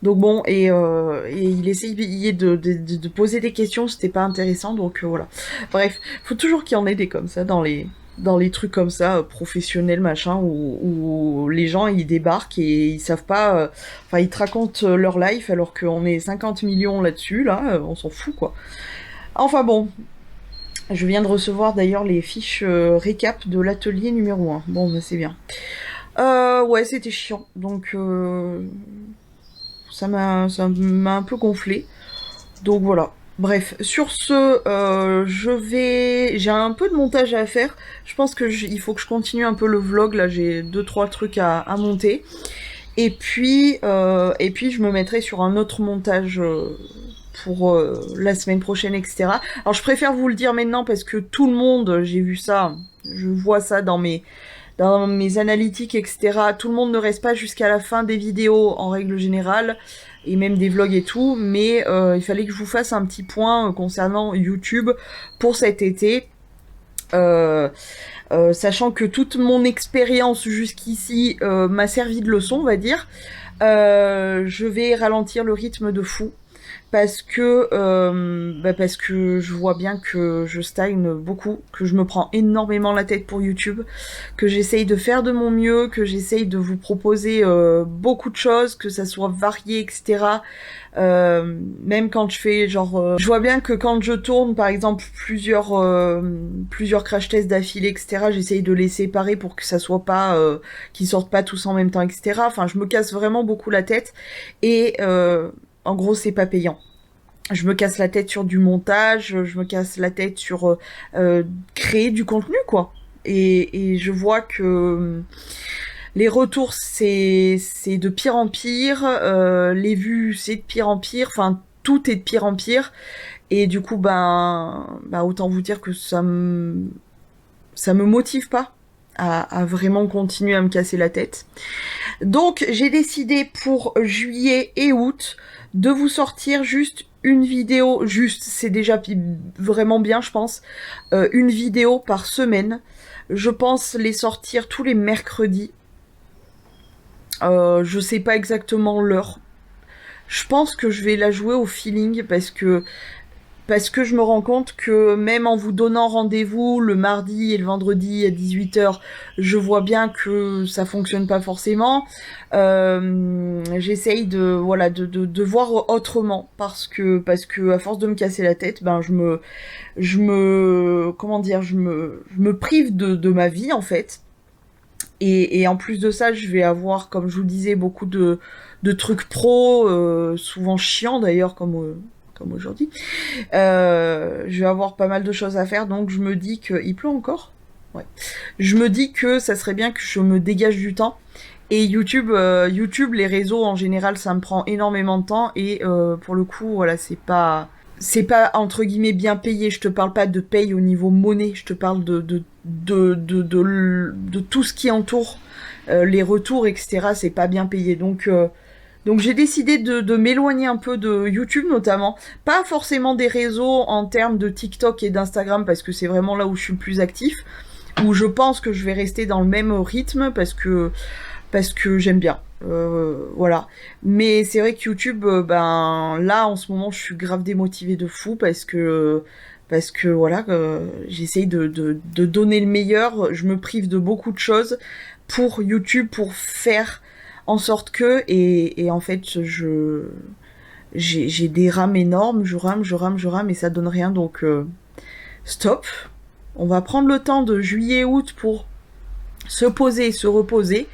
Donc bon, et il essayait de poser des questions, c'était pas intéressant, donc voilà. Bref, faut toujours qu'il y en ait des comme ça dans les trucs comme ça, professionnels, machin, où les gens, ils débarquent et ils savent pas... Enfin, ils te racontent leur life, alors qu'on est 50 millions là-dessus, là, on s'en fout, quoi. Enfin bon, je viens de recevoir d'ailleurs les fiches récap de l'atelier numéro 1. Bon, bah, c'est bien. Ouais, c'était chiant, donc... ça m'a un peu gonflé. Donc voilà. Bref, sur ce, j'ai un peu de montage à faire. Je pense que il faut que je continue un peu le vlog, là j'ai 2-3 trucs à monter. Et puis je me mettrai sur un autre montage pour la semaine prochaine, etc. Alors je préfère vous le dire maintenant parce que tout le monde, j'ai vu ça, je vois ça dans mes analytiques, etc. Tout le monde ne reste pas jusqu'à la fin des vidéos en règle générale, et même des vlogs et tout, mais il fallait que je vous fasse un petit point concernant YouTube pour cet été. Sachant que toute mon expérience jusqu'ici m'a servi de leçon, on va dire, je vais ralentir le rythme de fou. Parce que je vois bien que je stagne beaucoup, que je me prends énormément la tête pour YouTube, que j'essaye de faire de mon mieux, que j'essaye de vous proposer beaucoup de choses, que ça soit varié, etc. Même quand je fais je vois bien que quand je tourne par exemple plusieurs crash tests d'affilée, etc., j'essaye de les séparer pour que ça soit pas qu'ils sortent pas tous en même temps, etc. Enfin, je me casse vraiment beaucoup la tête et en gros, c'est pas payant. Je me casse la tête sur du montage, je me casse la tête sur créer du contenu, quoi. Et je vois que les retours, c'est de pire en pire. Les vues, c'est de pire en pire. Enfin, tout est de pire en pire. Et du coup, autant vous dire que ça me motive pas à vraiment continuer à me casser la tête. Donc, j'ai décidé pour juillet et août de vous sortir juste une vidéo, c'est déjà vraiment bien, je pense, une vidéo par semaine. Je pense les sortir tous les mercredis. Je sais pas exactement l'heure. Je pense que je vais la jouer au feeling parce que je me rends compte que même en vous donnant rendez-vous le mardi et le vendredi à 18h, je vois bien que ça fonctionne pas forcément. J'essaye de voir autrement parce que à force de me casser la tête, je me prive de ma vie en fait. Et en plus de ça, je vais avoir, comme je vous le disais, beaucoup de trucs pro, souvent chiants d'ailleurs, comme aujourd'hui. Je vais avoir pas mal de choses à faire, donc je me dis que... Il pleut encore ? Ouais. Je me dis que ça serait bien que je me dégage du temps. Et YouTube, les réseaux en général, ça me prend énormément de temps. Et pour le coup, voilà, c'est pas entre guillemets bien payé. Je te parle pas de paye au niveau monnaie. Je te parle de tout ce qui entoure les retours, etc. C'est pas bien payé. Donc j'ai décidé de m'éloigner un peu de YouTube notamment, pas forcément des réseaux en termes de TikTok et d'Instagram parce que c'est vraiment là où je suis le plus actif, où je pense que je vais rester dans le même rythme parce que j'aime bien, voilà. Mais c'est vrai que YouTube, là en ce moment je suis grave démotivée de fou parce que voilà, j'essaye de donner le meilleur, je me prive de beaucoup de choses pour YouTube, pour faire en sorte que, et en fait, j'ai des rames énormes, je rame, et ça donne rien, donc stop. On va prendre le temps de juillet-août pour se poser, se reposer,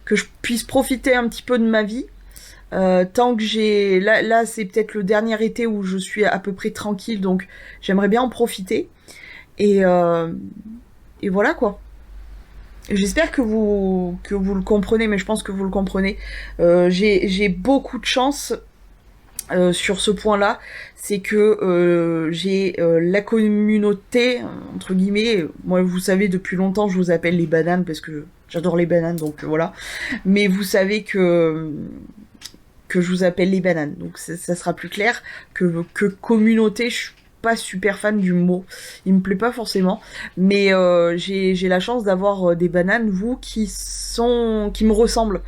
que je puisse profiter un petit peu de ma vie. Tant que j'ai... Là, c'est peut-être le dernier été où je suis à peu près tranquille, donc j'aimerais bien en profiter. Et voilà, quoi. J'espère que vous le comprenez, mais je pense que vous le comprenez. J'ai beaucoup de chance sur ce point-là, c'est que j'ai la communauté, entre guillemets, moi vous savez depuis longtemps je vous appelle les bananes parce que j'adore les bananes, donc voilà. Mais vous savez que je vous appelle les bananes, donc ça sera plus clair que communauté. Je suis pas super fan du mot, il me plaît pas forcément, mais j'ai la chance d'avoir des bananes, vous, qui me ressemblent.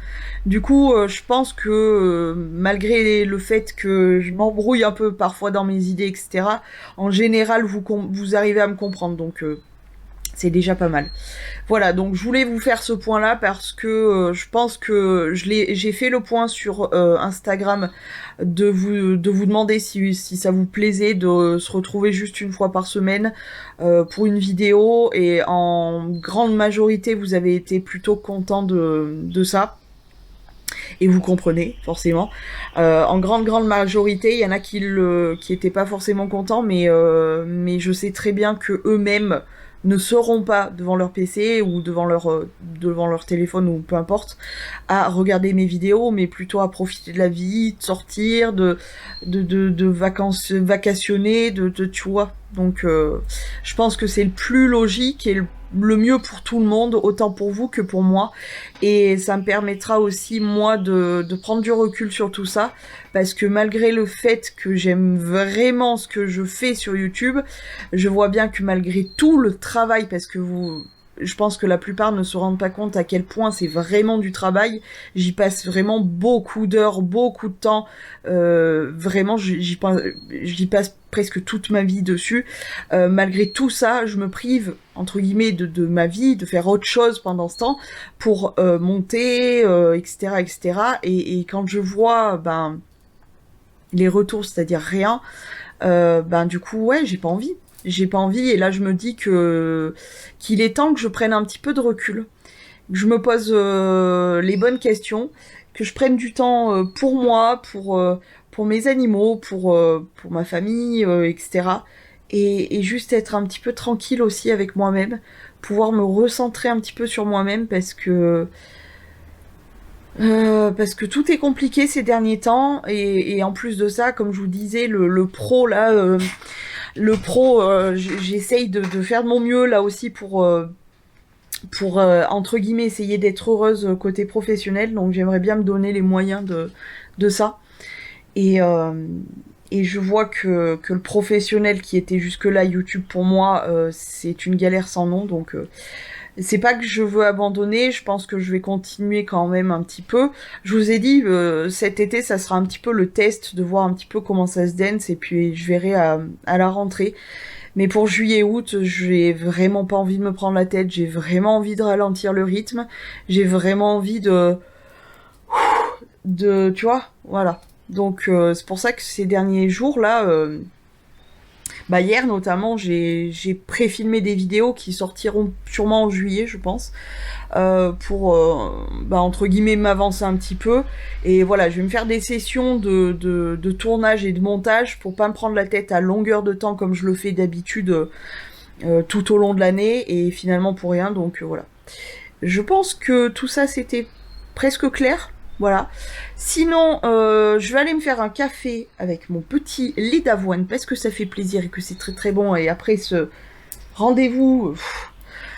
Du coup, je pense que malgré le fait que je m'embrouille un peu parfois dans mes idées, etc., en général, vous arrivez à me comprendre, donc c'est déjà pas mal. Voilà, donc je voulais vous faire ce point-là parce que je pense que j'ai fait le point sur Instagram de vous demander si ça vous plaisait de se retrouver juste une fois par semaine pour une vidéo, et en grande majorité vous avez été plutôt content de ça. Et vous comprenez, forcément. En grande majorité, il y en a qui étaient pas forcément contents, mais je sais très bien que eux-mêmes ne seront pas devant leur PC ou devant leur téléphone ou peu importe à regarder mes vidéos, mais plutôt à profiter de la vie, de sortir, de vacationner, tu vois. Donc je pense que c'est le plus logique et le mieux pour tout le monde, autant pour vous que pour moi. Et ça me permettra aussi, moi, de prendre du recul sur tout ça, parce que malgré le fait que j'aime vraiment ce que je fais sur YouTube, je vois bien que malgré tout le travail, parce que je pense que la plupart ne se rendent pas compte à quel point c'est vraiment du travail. J'y passe vraiment beaucoup d'heures, beaucoup de temps. Vraiment, j'y passe presque toute ma vie dessus. Malgré tout ça, je me prive, entre guillemets, de ma vie, de faire autre chose pendant ce temps pour monter, etc., etc. Et quand je vois les retours, c'est-à-dire rien, du coup, ouais, j'ai pas envie. J'ai pas envie, et là je me dis qu'il est temps que je prenne un petit peu de recul, que je me pose les bonnes questions, que je prenne du temps pour moi, pour mes animaux, pour ma famille, etc. Et juste être un petit peu tranquille aussi avec moi-même, pouvoir me recentrer un petit peu sur moi-même parce que tout est compliqué ces derniers temps, et en plus de ça, comme je vous disais, le pro là, j'essaye de faire de mon mieux là aussi pour entre guillemets essayer d'être heureuse côté professionnel, donc j'aimerais bien me donner les moyens de ça, et je vois que le professionnel qui était jusque-là YouTube pour moi, c'est une galère sans nom, donc c'est pas que je veux abandonner, je pense que je vais continuer quand même un petit peu. Je vous ai dit, cet été, ça sera un petit peu le test, de voir un petit peu comment ça se dance, et puis je verrai à la rentrée. Mais pour juillet-août, j'ai vraiment pas envie de me prendre la tête, j'ai vraiment envie de ralentir le rythme, j'ai vraiment envie de tu vois, voilà. Donc c'est pour ça que ces derniers jours-là... hier notamment, j'ai pré-filmé des vidéos qui sortiront sûrement en juillet, je pense, pour entre guillemets m'avancer un petit peu. Et voilà, je vais me faire des sessions de tournage et de montage pour pas me prendre la tête à longueur de temps comme je le fais d'habitude tout au long de l'année, et finalement pour rien. Donc voilà. Je pense que tout ça c'était presque clair. Voilà. Sinon, je vais aller me faire un café avec mon petit lait d'avoine parce que ça fait plaisir et que c'est très très bon. Et après ce rendez-vous,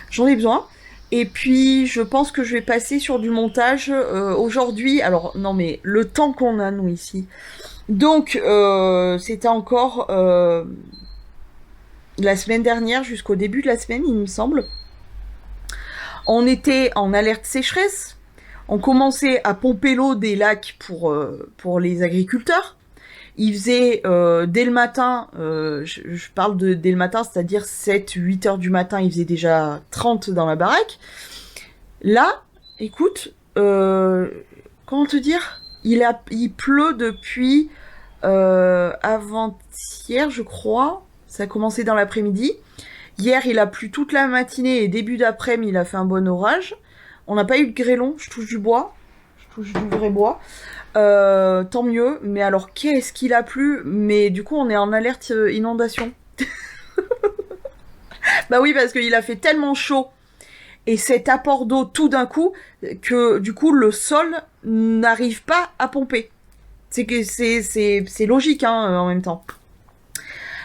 j'en ai besoin. Et puis, je pense que je vais passer sur du montage aujourd'hui. Alors, non mais le temps qu'on a, nous, ici. Donc, c'était encore la semaine dernière jusqu'au début de la semaine, il me semble. On était en alerte sécheresse. On commençait à pomper l'eau des lacs pour les agriculteurs. Il faisait dès le matin, je parle de dès le matin, c'est-à-dire 7-8 heures du matin, il faisait déjà 30 dans la baraque. Là, écoute, comment te dire, il pleut depuis avant-hier, je crois. Ça a commencé dans l'après-midi. Hier, il a plu toute la matinée et début d'après-midi, il a fait un bon orage. On n'a pas eu de grêlon, je touche du bois, je touche du vrai bois, tant mieux, mais alors qu'est-ce qu'il a plu, mais du coup on est en alerte inondation. Bah oui, parce qu'il a fait tellement chaud, et cet apport d'eau tout d'un coup, que du coup le sol n'arrive pas à pomper. C'est logique hein, en même temps.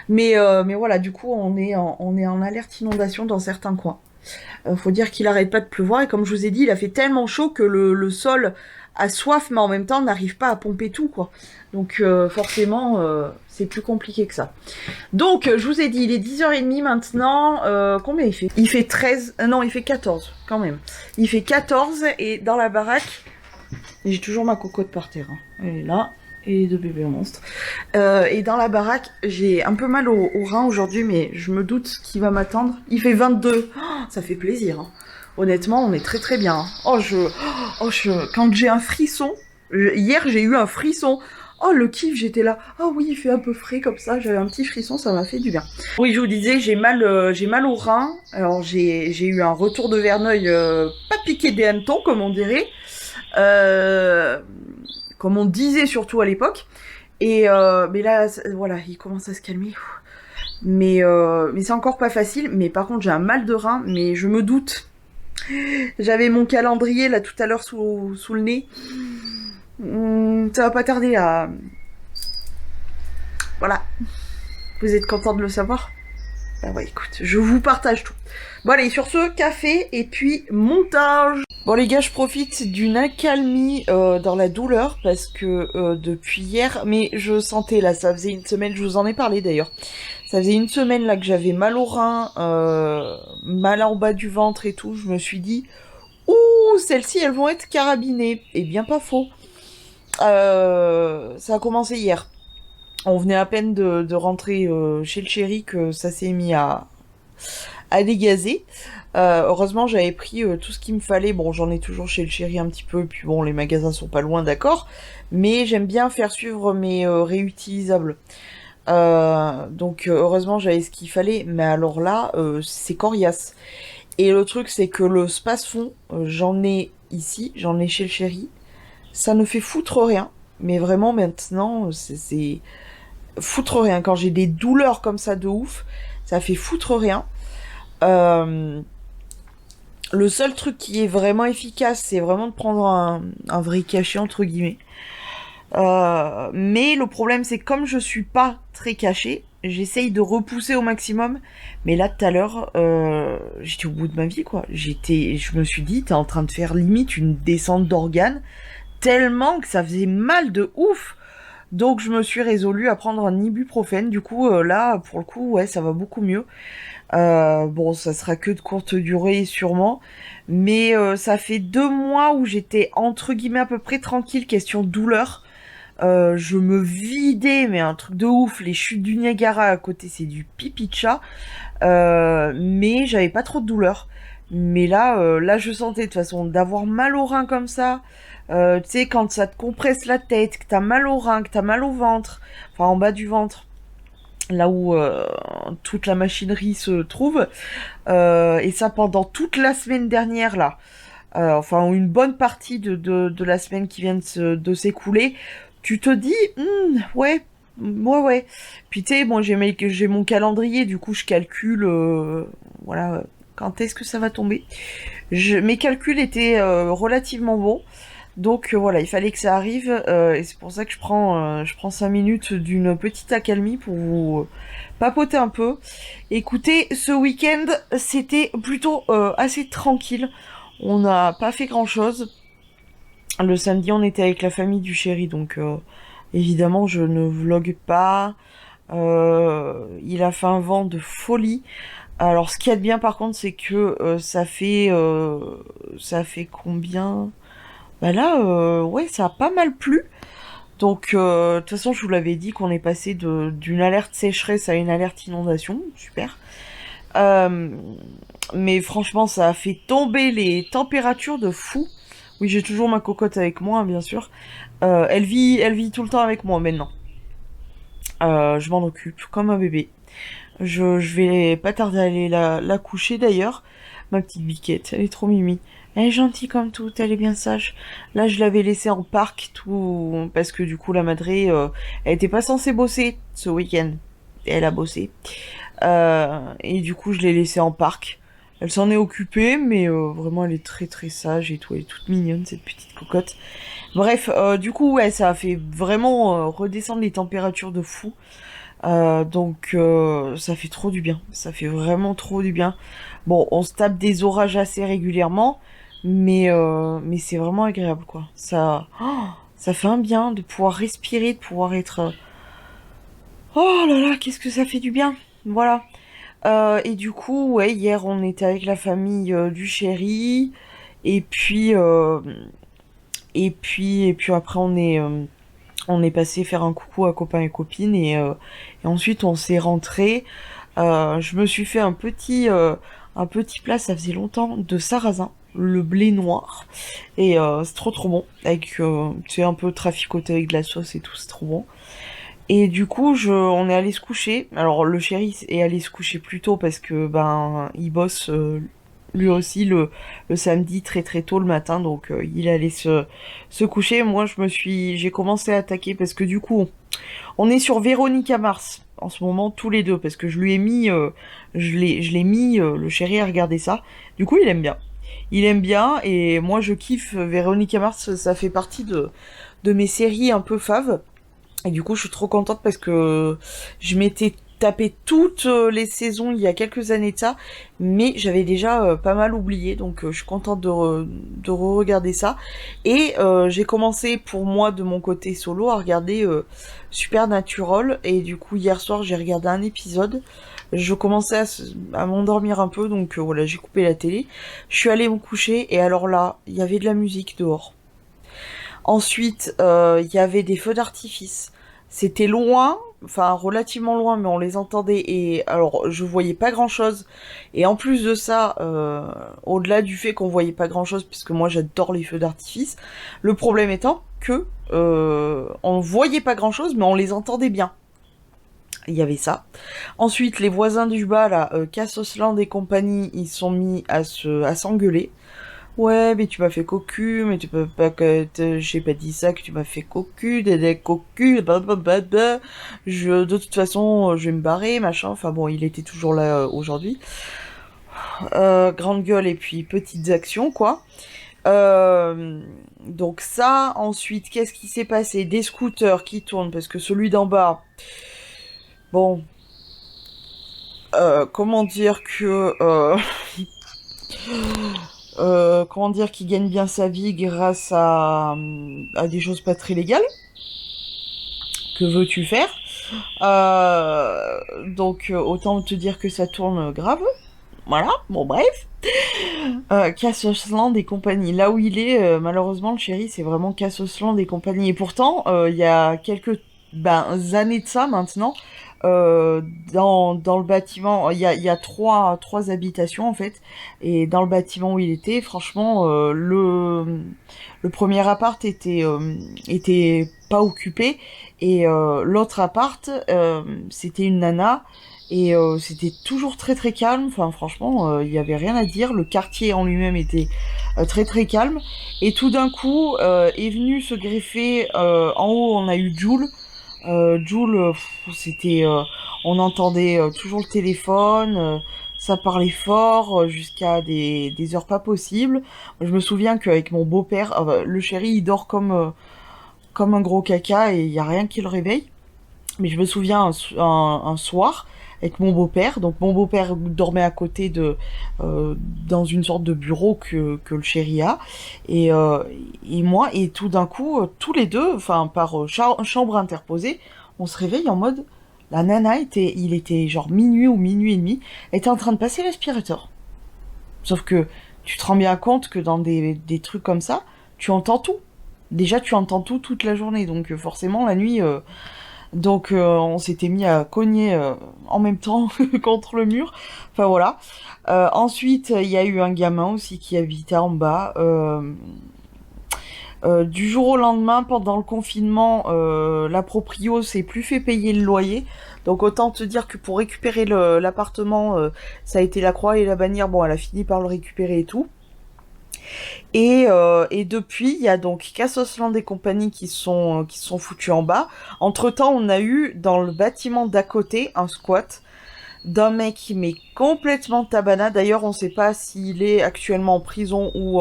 Mais voilà, du coup on est en alerte inondation dans certains coins. Faut dire qu'il arrête pas de pleuvoir, et comme je vous ai dit, il a fait tellement chaud que le sol a soif, mais en même temps n'arrive pas à pomper tout, quoi. Donc forcément, c'est plus compliqué que ça. Donc, je vous ai dit, il est 10h30 maintenant. Combien il fait? Il fait 13... non, il fait 14, quand même. Il fait 14, et dans la baraque... J'ai toujours ma cocotte par terre. Hein. Elle est là. Et les deux bébés monstres. Et dans la baraque, j'ai un peu mal au rein aujourd'hui, mais je me doute qu'il va m'attendre. Il fait 22. Oh, ça fait plaisir. Hein. Honnêtement, on est très très bien. Hein. Quand j'ai un frisson, hier j'ai eu un frisson. Oh le kiff, j'étais là. Ah oui, il fait un peu frais comme ça. J'avais un petit frisson, ça m'a fait du bien. Oui, je vous disais, j'ai mal au rein. Alors j'ai eu un retour de Verneuil, pas piqué des hannetons comme on dirait. Comme on disait surtout à l'époque. Et mais là, voilà, il commence à se calmer. Mais c'est encore pas facile. Mais par contre, j'ai un mal de rein, mais je me doute. J'avais mon calendrier là tout à l'heure sous le nez. Ça va pas tarder à... Voilà. Vous êtes content de le savoir? Bah ouais, écoute, je vous partage tout. Bon allez, sur ce, café et puis montage. Bon les gars, je profite d'une accalmie dans la douleur parce que depuis hier, mais je sentais là, ça faisait une semaine, je vous en ai parlé d'ailleurs. Ça faisait une semaine là que j'avais mal au rein, mal en bas du ventre et tout. Je me suis dit, ouh, celles-ci elles vont être carabinées. Et bien pas faux. Ça a commencé hier. On venait à peine de rentrer chez le chéri que ça s'est mis à dégazer. Heureusement, j'avais pris tout ce qu'il me fallait. Bon, j'en ai toujours chez le chéri un petit peu, puis bon, les magasins sont pas loin, d'accord. Mais j'aime bien faire suivre mes réutilisables. Donc, heureusement, j'avais ce qu'il fallait. Mais alors là, c'est coriace. Et le truc, c'est que le space-fond, j'en ai ici, j'en ai chez le chéri. Ça ne fait foutre rien. Mais vraiment, maintenant, c'est foutre rien. Quand j'ai des douleurs comme ça de ouf, ça fait foutre rien. Le seul truc qui est vraiment efficace, c'est vraiment de prendre un vrai cachet, entre guillemets. Mais le problème, c'est que comme je suis pas très cachée, j'essaye de repousser au maximum. Mais là, tout à l'heure, j'étais au bout de ma vie, quoi. Je me suis dit, t'es en train de faire limite une descente d'organes, tellement que ça faisait mal de ouf. Donc je me suis résolue à prendre un ibuprofène. Du coup, là, pour le coup, ouais, ça va beaucoup mieux. Bon, ça sera que de courte durée, sûrement. Mais ça fait 2 mois où j'étais, entre guillemets, à peu près tranquille, question douleur. Je me vidais, mais un truc de ouf. Les chutes du Niagara à côté, c'est du pipi de chat. Mais j'avais pas trop de douleur. Mais là, je sentais, de toute façon, d'avoir mal au rein comme ça... tu sais, quand ça te compresse la tête, que t'as mal au rein, que t'as mal au ventre, enfin en bas du ventre, là où toute la machinerie se trouve, et ça pendant toute la semaine dernière, là, enfin une bonne partie de la semaine qui vient de s'écouler, tu te dis, ouais. Puis tu sais, bon, j'ai mon calendrier, du coup je calcule, voilà, quand est-ce que ça va tomber. Mes calculs étaient relativement bons. Donc voilà, il fallait que ça arrive, et c'est pour ça que je prends 5 minutes d'une petite accalmie pour vous papoter un peu. Écoutez, ce week-end, c'était plutôt assez tranquille. On n'a pas fait grand-chose. Le samedi, on était avec la famille du chéri, donc évidemment, je ne vlogue pas. Il a fait un vent de folie. Alors, ce qu'il y a de bien, par contre, c'est que ça fait combien... Bah là, ouais, ça a pas mal plu. Donc, de toute façon, je vous l'avais dit qu'on est passé d'une alerte sécheresse à une alerte inondation. Super. Mais franchement, ça a fait tomber les températures de fou. Oui, j'ai toujours ma cocotte avec moi, hein, bien sûr. Elle vit tout le temps avec moi maintenant. Je m'en occupe comme un bébé. Je vais pas tarder à aller la coucher d'ailleurs. Ma petite biquette, elle est trop mimi. Elle est gentille comme tout, elle est bien sage. Là, je l'avais laissée en parc, tout, parce que du coup, la madré, elle était pas censée bosser ce week-end. Elle a bossé. Et du coup, je l'ai laissée en parc. Elle s'en est occupée, mais vraiment, elle est très très sage et tout. Elle est toute mignonne, cette petite cocotte. Bref, du coup, ouais, ça a fait vraiment redescendre les températures de fou. Donc, ça fait trop du bien. Ça fait vraiment trop du bien. Bon, on se tape des orages assez régulièrement. Mais c'est vraiment agréable, quoi. Ça fait un bien de pouvoir respirer, de pouvoir être... Oh là là, qu'est-ce que ça fait du bien. Voilà. Et du coup, ouais, hier, on était avec la famille du chéri. Et puis après, on est passé faire un coucou à copains et copines. Et ensuite, on s'est rentré. Je me suis fait un petit plat, ça faisait longtemps, de sarrasin. Le blé noir, et c'est trop bon, avec tu sais, un peu traficoté avec de la sauce et tout, c'est trop bon. Et du coup, on est allé se coucher. Alors le chéri est allé se coucher plus tôt parce que ben il bosse lui aussi le samedi très très tôt le matin, donc il allait se coucher. Moi j'ai commencé à attaquer parce que du coup on est sur Véronica Mars. en ce moment tous les deux, parce que je lui ai mis, je l'ai mis, le chéri à regarder ça. Du coup, il aime bien. Il aime bien, et moi je kiffe Véronica Mars, ça fait partie de mes séries un peu faves. Et du coup, je suis trop contente parce que je m'étais tapé toutes les saisons il y a quelques années de ça, mais j'avais déjà pas mal oublié, donc je suis contente de re-regarder ça. Et j'ai commencé pour moi de mon côté solo à regarder Supernatural, et du coup hier soir j'ai regardé un épisode. Je commençais à m'endormir un peu, donc voilà, j'ai coupé la télé. Je suis allée me coucher, et alors là, il y avait de la musique dehors. Ensuite, il y avait des feux d'artifice. C'était loin, enfin relativement loin, mais on les entendait, et alors je voyais pas grand chose. Et en plus de ça, au-delà du fait qu'on voyait pas grand chose, puisque moi j'adore les feux d'artifice, le problème étant que on voyait pas grand chose, mais on les entendait bien. Il y avait ça. Ensuite, les voisins du bas, là, Cassosland et compagnie, ils sont mis à s'engueuler. Ouais, mais tu m'as fait cocu, mais tu peux pas que j'ai pas dit ça, que tu m'as fait cocu, dédé cocu, blablabla. De toute façon, je vais me barrer, machin. Enfin bon, il était toujours là aujourd'hui. Grande gueule et puis petites actions, quoi. Donc ça, ensuite, qu'est-ce qui s'est passé? Des scooters qui tournent, parce que celui d'en bas, bon, comment dire que... comment dire qu'il gagne bien sa vie grâce à des choses pas très légales. Que veux-tu faire? Donc autant te dire que ça tourne grave. Voilà, bon bref. Cassosland et compagnie. Là où il est, malheureusement, le chéri, c'est vraiment Cassosland et compagnie. Et pourtant, il y a quelques années de ça maintenant, dans le bâtiment, il y a trois habitations en fait, et dans le bâtiment où il était, franchement, le premier appart était pas occupé, et l'autre appart, c'était une nana. Et c'était toujours très très calme, enfin franchement, il y avait rien à dire, le quartier en lui-même était très très calme, et tout d'un coup est venu se greffer, en haut on a eu Jules. Jules, c'était, on entendait toujours le téléphone, ça parlait fort, jusqu'à des heures pas possibles. Je me souviens qu'avec mon beau-père, le chéri il dort comme un gros caca, et il y a rien qui le réveille. Mais je me souviens un soir, avec mon beau-père. Donc mon beau-père dormait à côté dans une sorte de bureau que le chéri a, et moi, et tout d'un coup, tous les deux, enfin par chambre interposée, on se réveille en mode, la nana il était genre minuit ou minuit et demi, elle était en train de passer l'aspirateur. Sauf que tu te rends bien compte que dans des trucs comme ça, tu entends tout. Déjà tu entends tout toute la journée, donc forcément la nuit. Donc on s'était mis à cogner en même temps contre le mur. Enfin voilà. Ensuite, il y a eu un gamin aussi qui habitait en bas. Du jour au lendemain, pendant le confinement, la proprio s'est plus fait payer le loyer. Donc autant te dire que pour récupérer l'appartement, ça a été la croix et la bannière. Bon, elle a fini par le récupérer et tout. Et depuis, il y a donc Cassosland et compagnie qui sont foutus en bas. Entre-temps, on a eu dans le bâtiment d'à côté un squat d'un mec qui met complètement tabana. D'ailleurs, on sait pas s'il est actuellement en prison ou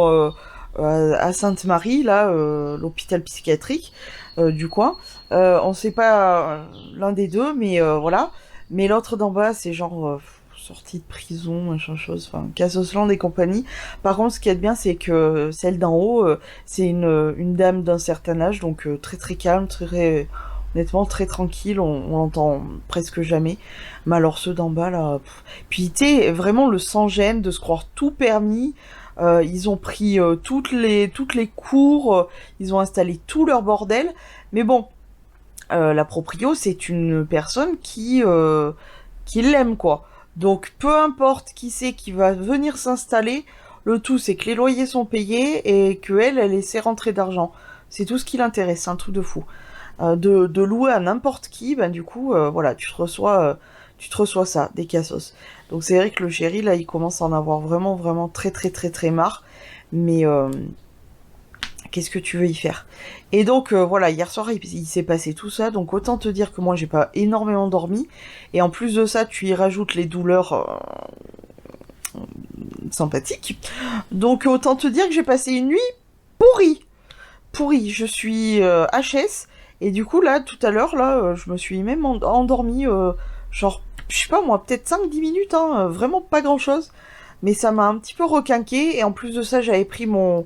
à Sainte-Marie, là, l'hôpital psychiatrique du coin. On sait pas l'un des deux, mais voilà. Mais l'autre d'en bas, c'est genre... sortie de prison, machin chose, enfin, Cassosland et compagnie. Par contre, ce qui est bien, c'est que celle d'en haut, c'est une dame d'un certain âge, donc très très calme, très, honnêtement, très tranquille, on l'entend presque jamais. Mais alors ceux d'en bas, là... Puis, tu sais, vraiment le sans-gêne de se croire tout permis. Ils ont pris toutes les cours, ils ont installé tout leur bordel. Mais bon, la proprio, c'est une personne qui l'aime, quoi. Donc peu importe qui c'est qui va venir s'installer, le tout c'est que les loyers sont payés et que elle ait ses rentrées d'argent. C'est tout ce qui l'intéresse, c'est un truc de fou. De louer à n'importe qui, du coup, voilà, tu te reçois ça, des cassos. Donc c'est vrai que le chéri, là, il commence à en avoir vraiment, vraiment très, très, très, très marre. Mais qu'est-ce que tu veux y faire? Et donc voilà, hier soir il s'est passé tout ça, donc autant te dire que moi j'ai pas énormément dormi, et en plus de ça tu y rajoutes les douleurs sympathiques, donc autant te dire que j'ai passé une nuit pourrie, je suis HS, et du coup là, tout à l'heure, là, je me suis même endormie, genre, je sais pas moi, peut-être 5-10 minutes, hein, vraiment pas grand-chose, mais ça m'a un petit peu requinqué, et en plus de ça, j'avais pris mon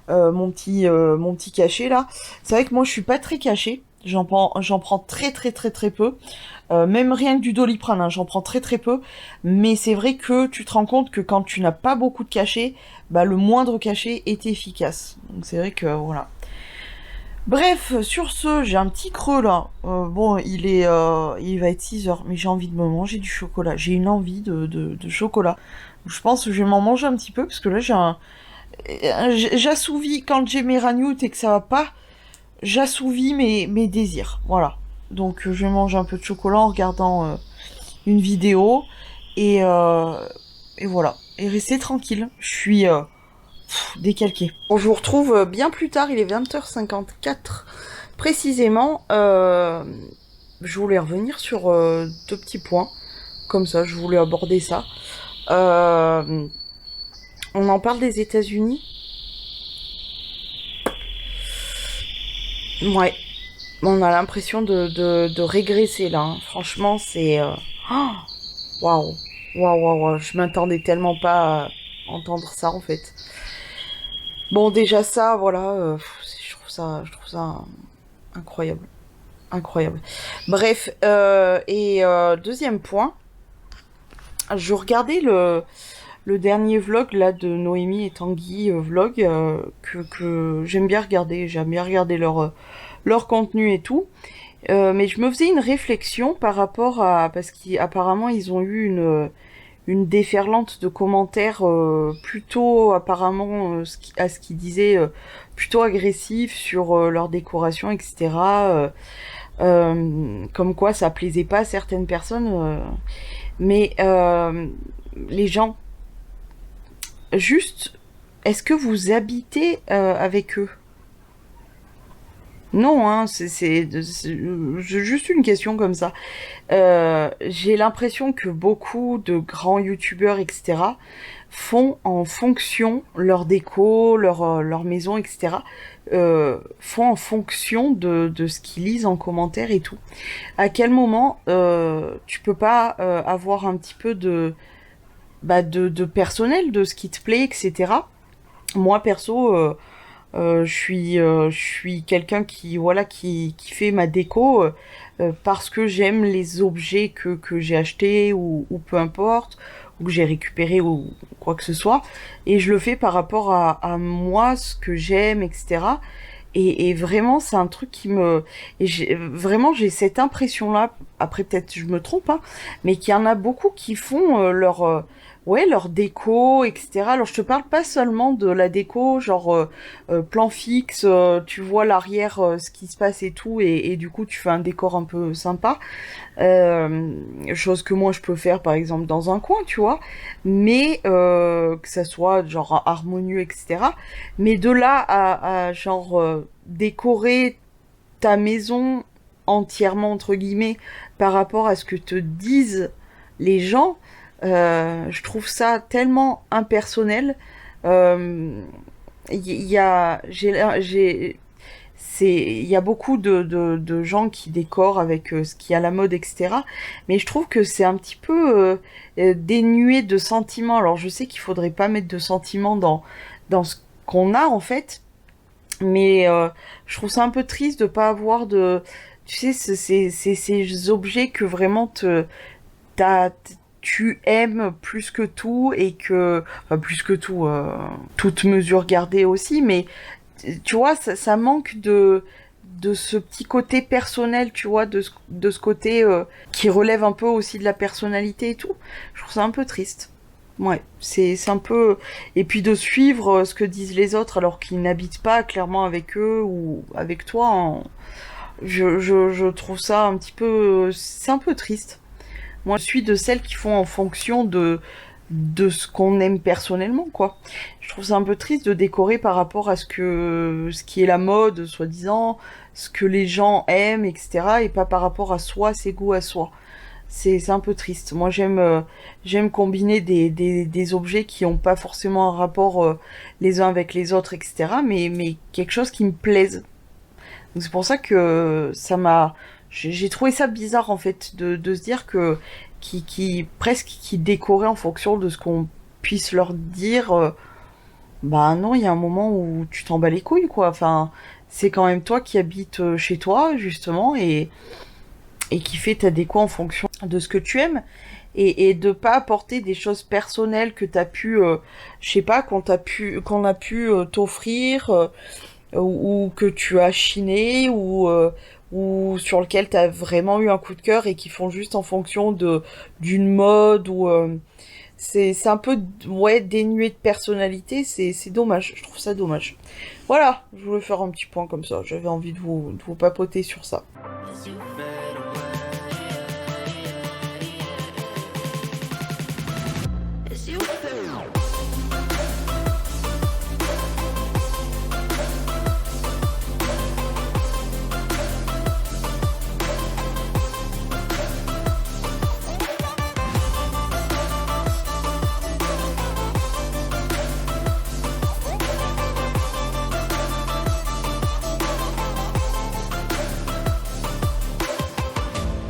petit cachet, là. C'est vrai que moi, je suis pas très cachée, j'en prends très peu, même rien que du Doliprane, hein, j'en prends très peu, mais c'est vrai que tu te rends compte que quand tu n'as pas beaucoup de cachets, bah, le moindre cachet est efficace. Donc c'est vrai que, voilà. Bref, sur ce, j'ai un petit creux là. Bon, il va être 6h, mais j'ai envie de me manger du chocolat. J'ai une envie de chocolat. Je pense que je vais m'en manger un petit peu, parce que là, j'assouvis, quand j'ai mes ragnoutes et que ça va pas, j'assouvis mes désirs. Voilà. Donc, je vais manger un peu de chocolat en regardant une vidéo, et voilà. Et rester tranquille. Je suis décalqué. Bon, je vous retrouve bien plus tard, il est 20h54 précisément. Je voulais revenir sur deux petits points, comme ça, je voulais aborder ça. On en parle des États-Unis. Ouais, on a l'impression de régresser là, hein. Franchement, c'est... Waouh, je m'attendais tellement pas à entendre ça en fait. Bon, déjà ça, voilà, je trouve ça incroyable. Bref, deuxième point, je regardais le dernier vlog là de Noémie et Tanguy, vlog que j'aime bien regarder leur contenu et tout. Mais je me faisais une réflexion par rapport à... Parce qu'apparemment, ils ont eu une déferlante de commentaires plutôt, apparemment, à ce qu'ils disaient, plutôt agressifs sur leur décoration, etc. Comme quoi, ça plaisait pas à certaines personnes. Mais les gens, juste, est-ce que vous habitez avec eux ? Non, hein, c'est juste une question comme ça. J'ai l'impression que beaucoup de grands youtubeurs, etc., font en fonction leur déco, leur maison, etc., font en fonction de ce qu'ils lisent en commentaire et tout. À quel moment tu peux pas avoir un petit peu de personnel, de ce qui te plaît, etc. Moi, perso... je suis quelqu'un qui fait ma déco parce que j'aime les objets que j'ai achetés ou peu importe, ou que j'ai récupéré ou quoi que ce soit, et je le fais par rapport à moi, ce que j'aime, etc. Et vraiment, c'est un truc vraiment, j'ai cette impression-là, après peut-être je me trompe, hein, mais qu'il y en a beaucoup qui font leur déco, etc. Alors, je te parle pas seulement de la déco, genre plan fixe, tu vois l'arrière, ce qui se passe et tout, et du coup, tu fais un décor un peu sympa. Chose que moi, je peux faire, par exemple, dans un coin, tu vois. Mais que ça soit, genre, harmonieux, etc. Mais de là à genre, décorer ta maison entièrement, entre guillemets, par rapport à ce que te disent les gens... je trouve ça tellement impersonnel. Il y a beaucoup de gens qui décorent avec ce qui est à la mode, etc. Mais je trouve que c'est un petit peu dénué de sentiments. Alors je sais qu'il faudrait pas mettre de sentiments dans ce qu'on a en fait, mais je trouve ça un peu triste de pas avoir de... Tu sais, ces objets que vraiment tu aimes plus que tout, et que... Enfin, plus que tout, toute mesure gardée aussi, mais tu vois, ça manque de ce petit côté personnel, tu vois, de ce côté qui relève un peu aussi de la personnalité et tout. Je trouve ça un peu triste. Ouais, c'est un peu... Et puis de suivre ce que disent les autres alors qu'ils n'habitent pas clairement avec eux ou avec toi, hein. Je trouve ça un petit peu... C'est un peu triste. Moi, je suis de celles qui font en fonction de de ce qu'on aime personnellement, quoi. Je trouve ça un peu triste de décorer par rapport à ce qui est la mode, soi-disant, ce que les gens aiment, etc., et pas par rapport à soi, ses goûts à soi. C'est un peu triste. Moi, j'aime combiner des objets qui ont pas forcément un rapport les uns avec les autres, etc., mais quelque chose qui me plaise. Donc c'est pour ça que j'ai trouvé ça bizarre, en fait, de se dire que qui décorait en fonction de ce qu'on puisse leur dire. Bah non, il y a un moment où tu t'en bats les couilles, quoi. Enfin, c'est quand même toi qui habites chez toi, justement, et qui fait ta déco en fonction de ce que tu aimes. Et de pas apporter des choses personnelles que t'as pu, je sais pas, qu'on a pu t'offrir, ou que tu as chiné, ou sur lequel t'as vraiment eu un coup de cœur et qui font juste en fonction d'une mode, ou c'est un peu ouais dénué de personnalité. C'est dommage, je trouve ça dommage. Voilà, je voulais faire un petit point comme ça, j'avais envie de vous papoter sur ça. As you fade away, as you fade.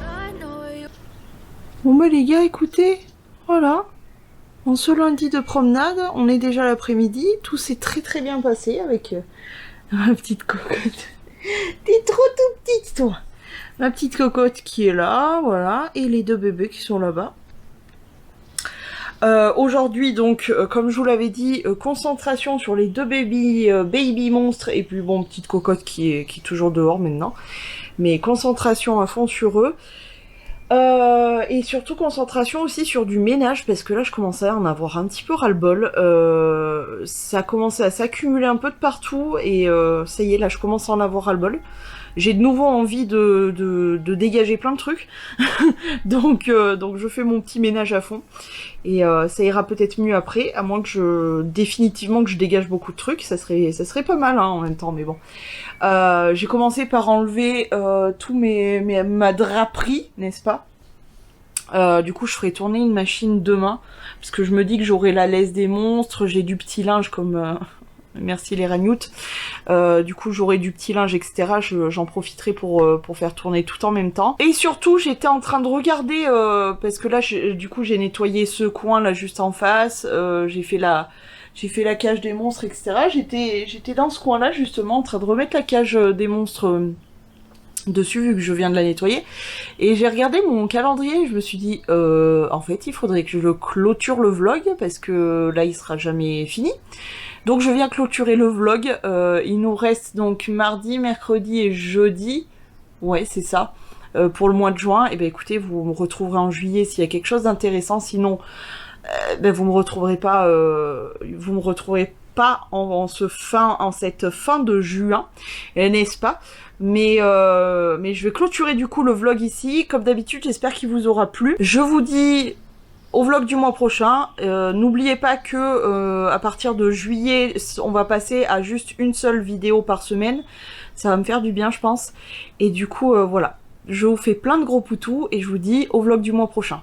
I know you. Bon bah les gars, écoutez, voilà. En ce lundi de promenade, on est déjà l'après-midi, tout s'est très très bien passé avec ma petite cocotte. T'es trop tout petite toi. Ma petite cocotte qui est là, voilà, et les deux bébés qui sont là-bas. Aujourd'hui donc, comme je vous l'avais dit, concentration sur les deux baby monstres, et puis bon, petite cocotte qui est toujours dehors maintenant. Mais concentration à fond sur eux. Et surtout concentration aussi sur du ménage, parce que là je commençais à en avoir un petit peu ras-le-bol. Ça a commencé à s'accumuler un peu de partout, et ça y est, là je commence à en avoir ras-le-bol. J'ai de nouveau envie de dégager plein de trucs. donc je fais mon petit ménage à fond. Et ça ira peut-être mieux après, à moins que définitivement que je dégage beaucoup de trucs. Ça serait pas mal hein, en même temps, mais bon. J'ai commencé par enlever ma draperie, n'est-ce pas? Du coup, je ferai tourner une machine demain, parce que je me dis que j'aurai la laisse des monstres, j'ai du petit linge comme... Merci les ragnoutes. Du coup, j'aurai du petit linge, etc. J'en profiterai pour faire tourner tout en même temps. Et surtout, j'étais en train de regarder, parce que là, du coup, j'ai nettoyé ce coin là juste en face. J'ai fait la cage des monstres, etc. J'étais dans ce coin-là justement en train de remettre la cage des monstres dessus, vu que je viens de la nettoyer. Et j'ai regardé mon calendrier et je me suis dit, en fait, il faudrait que je clôture le vlog, parce que là, il sera jamais fini. Donc je viens clôturer le vlog. Il nous reste donc mardi, mercredi et jeudi. Ouais, c'est ça. Pour le mois de juin. Et ben écoutez, vous me retrouverez en juillet s'il y a quelque chose d'intéressant. Sinon, vous me retrouverez pas. Vous me retrouverez pas en cette fin de juin, n'est-ce pas? Mais je vais clôturer du coup le vlog ici. Comme d'habitude, j'espère qu'il vous aura plu. Je vous dis au vlog du mois prochain. N'oubliez pas que à partir de juillet, on va passer à juste une seule vidéo par semaine. Ça va me faire du bien, je pense. Et du coup, voilà. Je vous fais plein de gros poutous et je vous dis au vlog du mois prochain.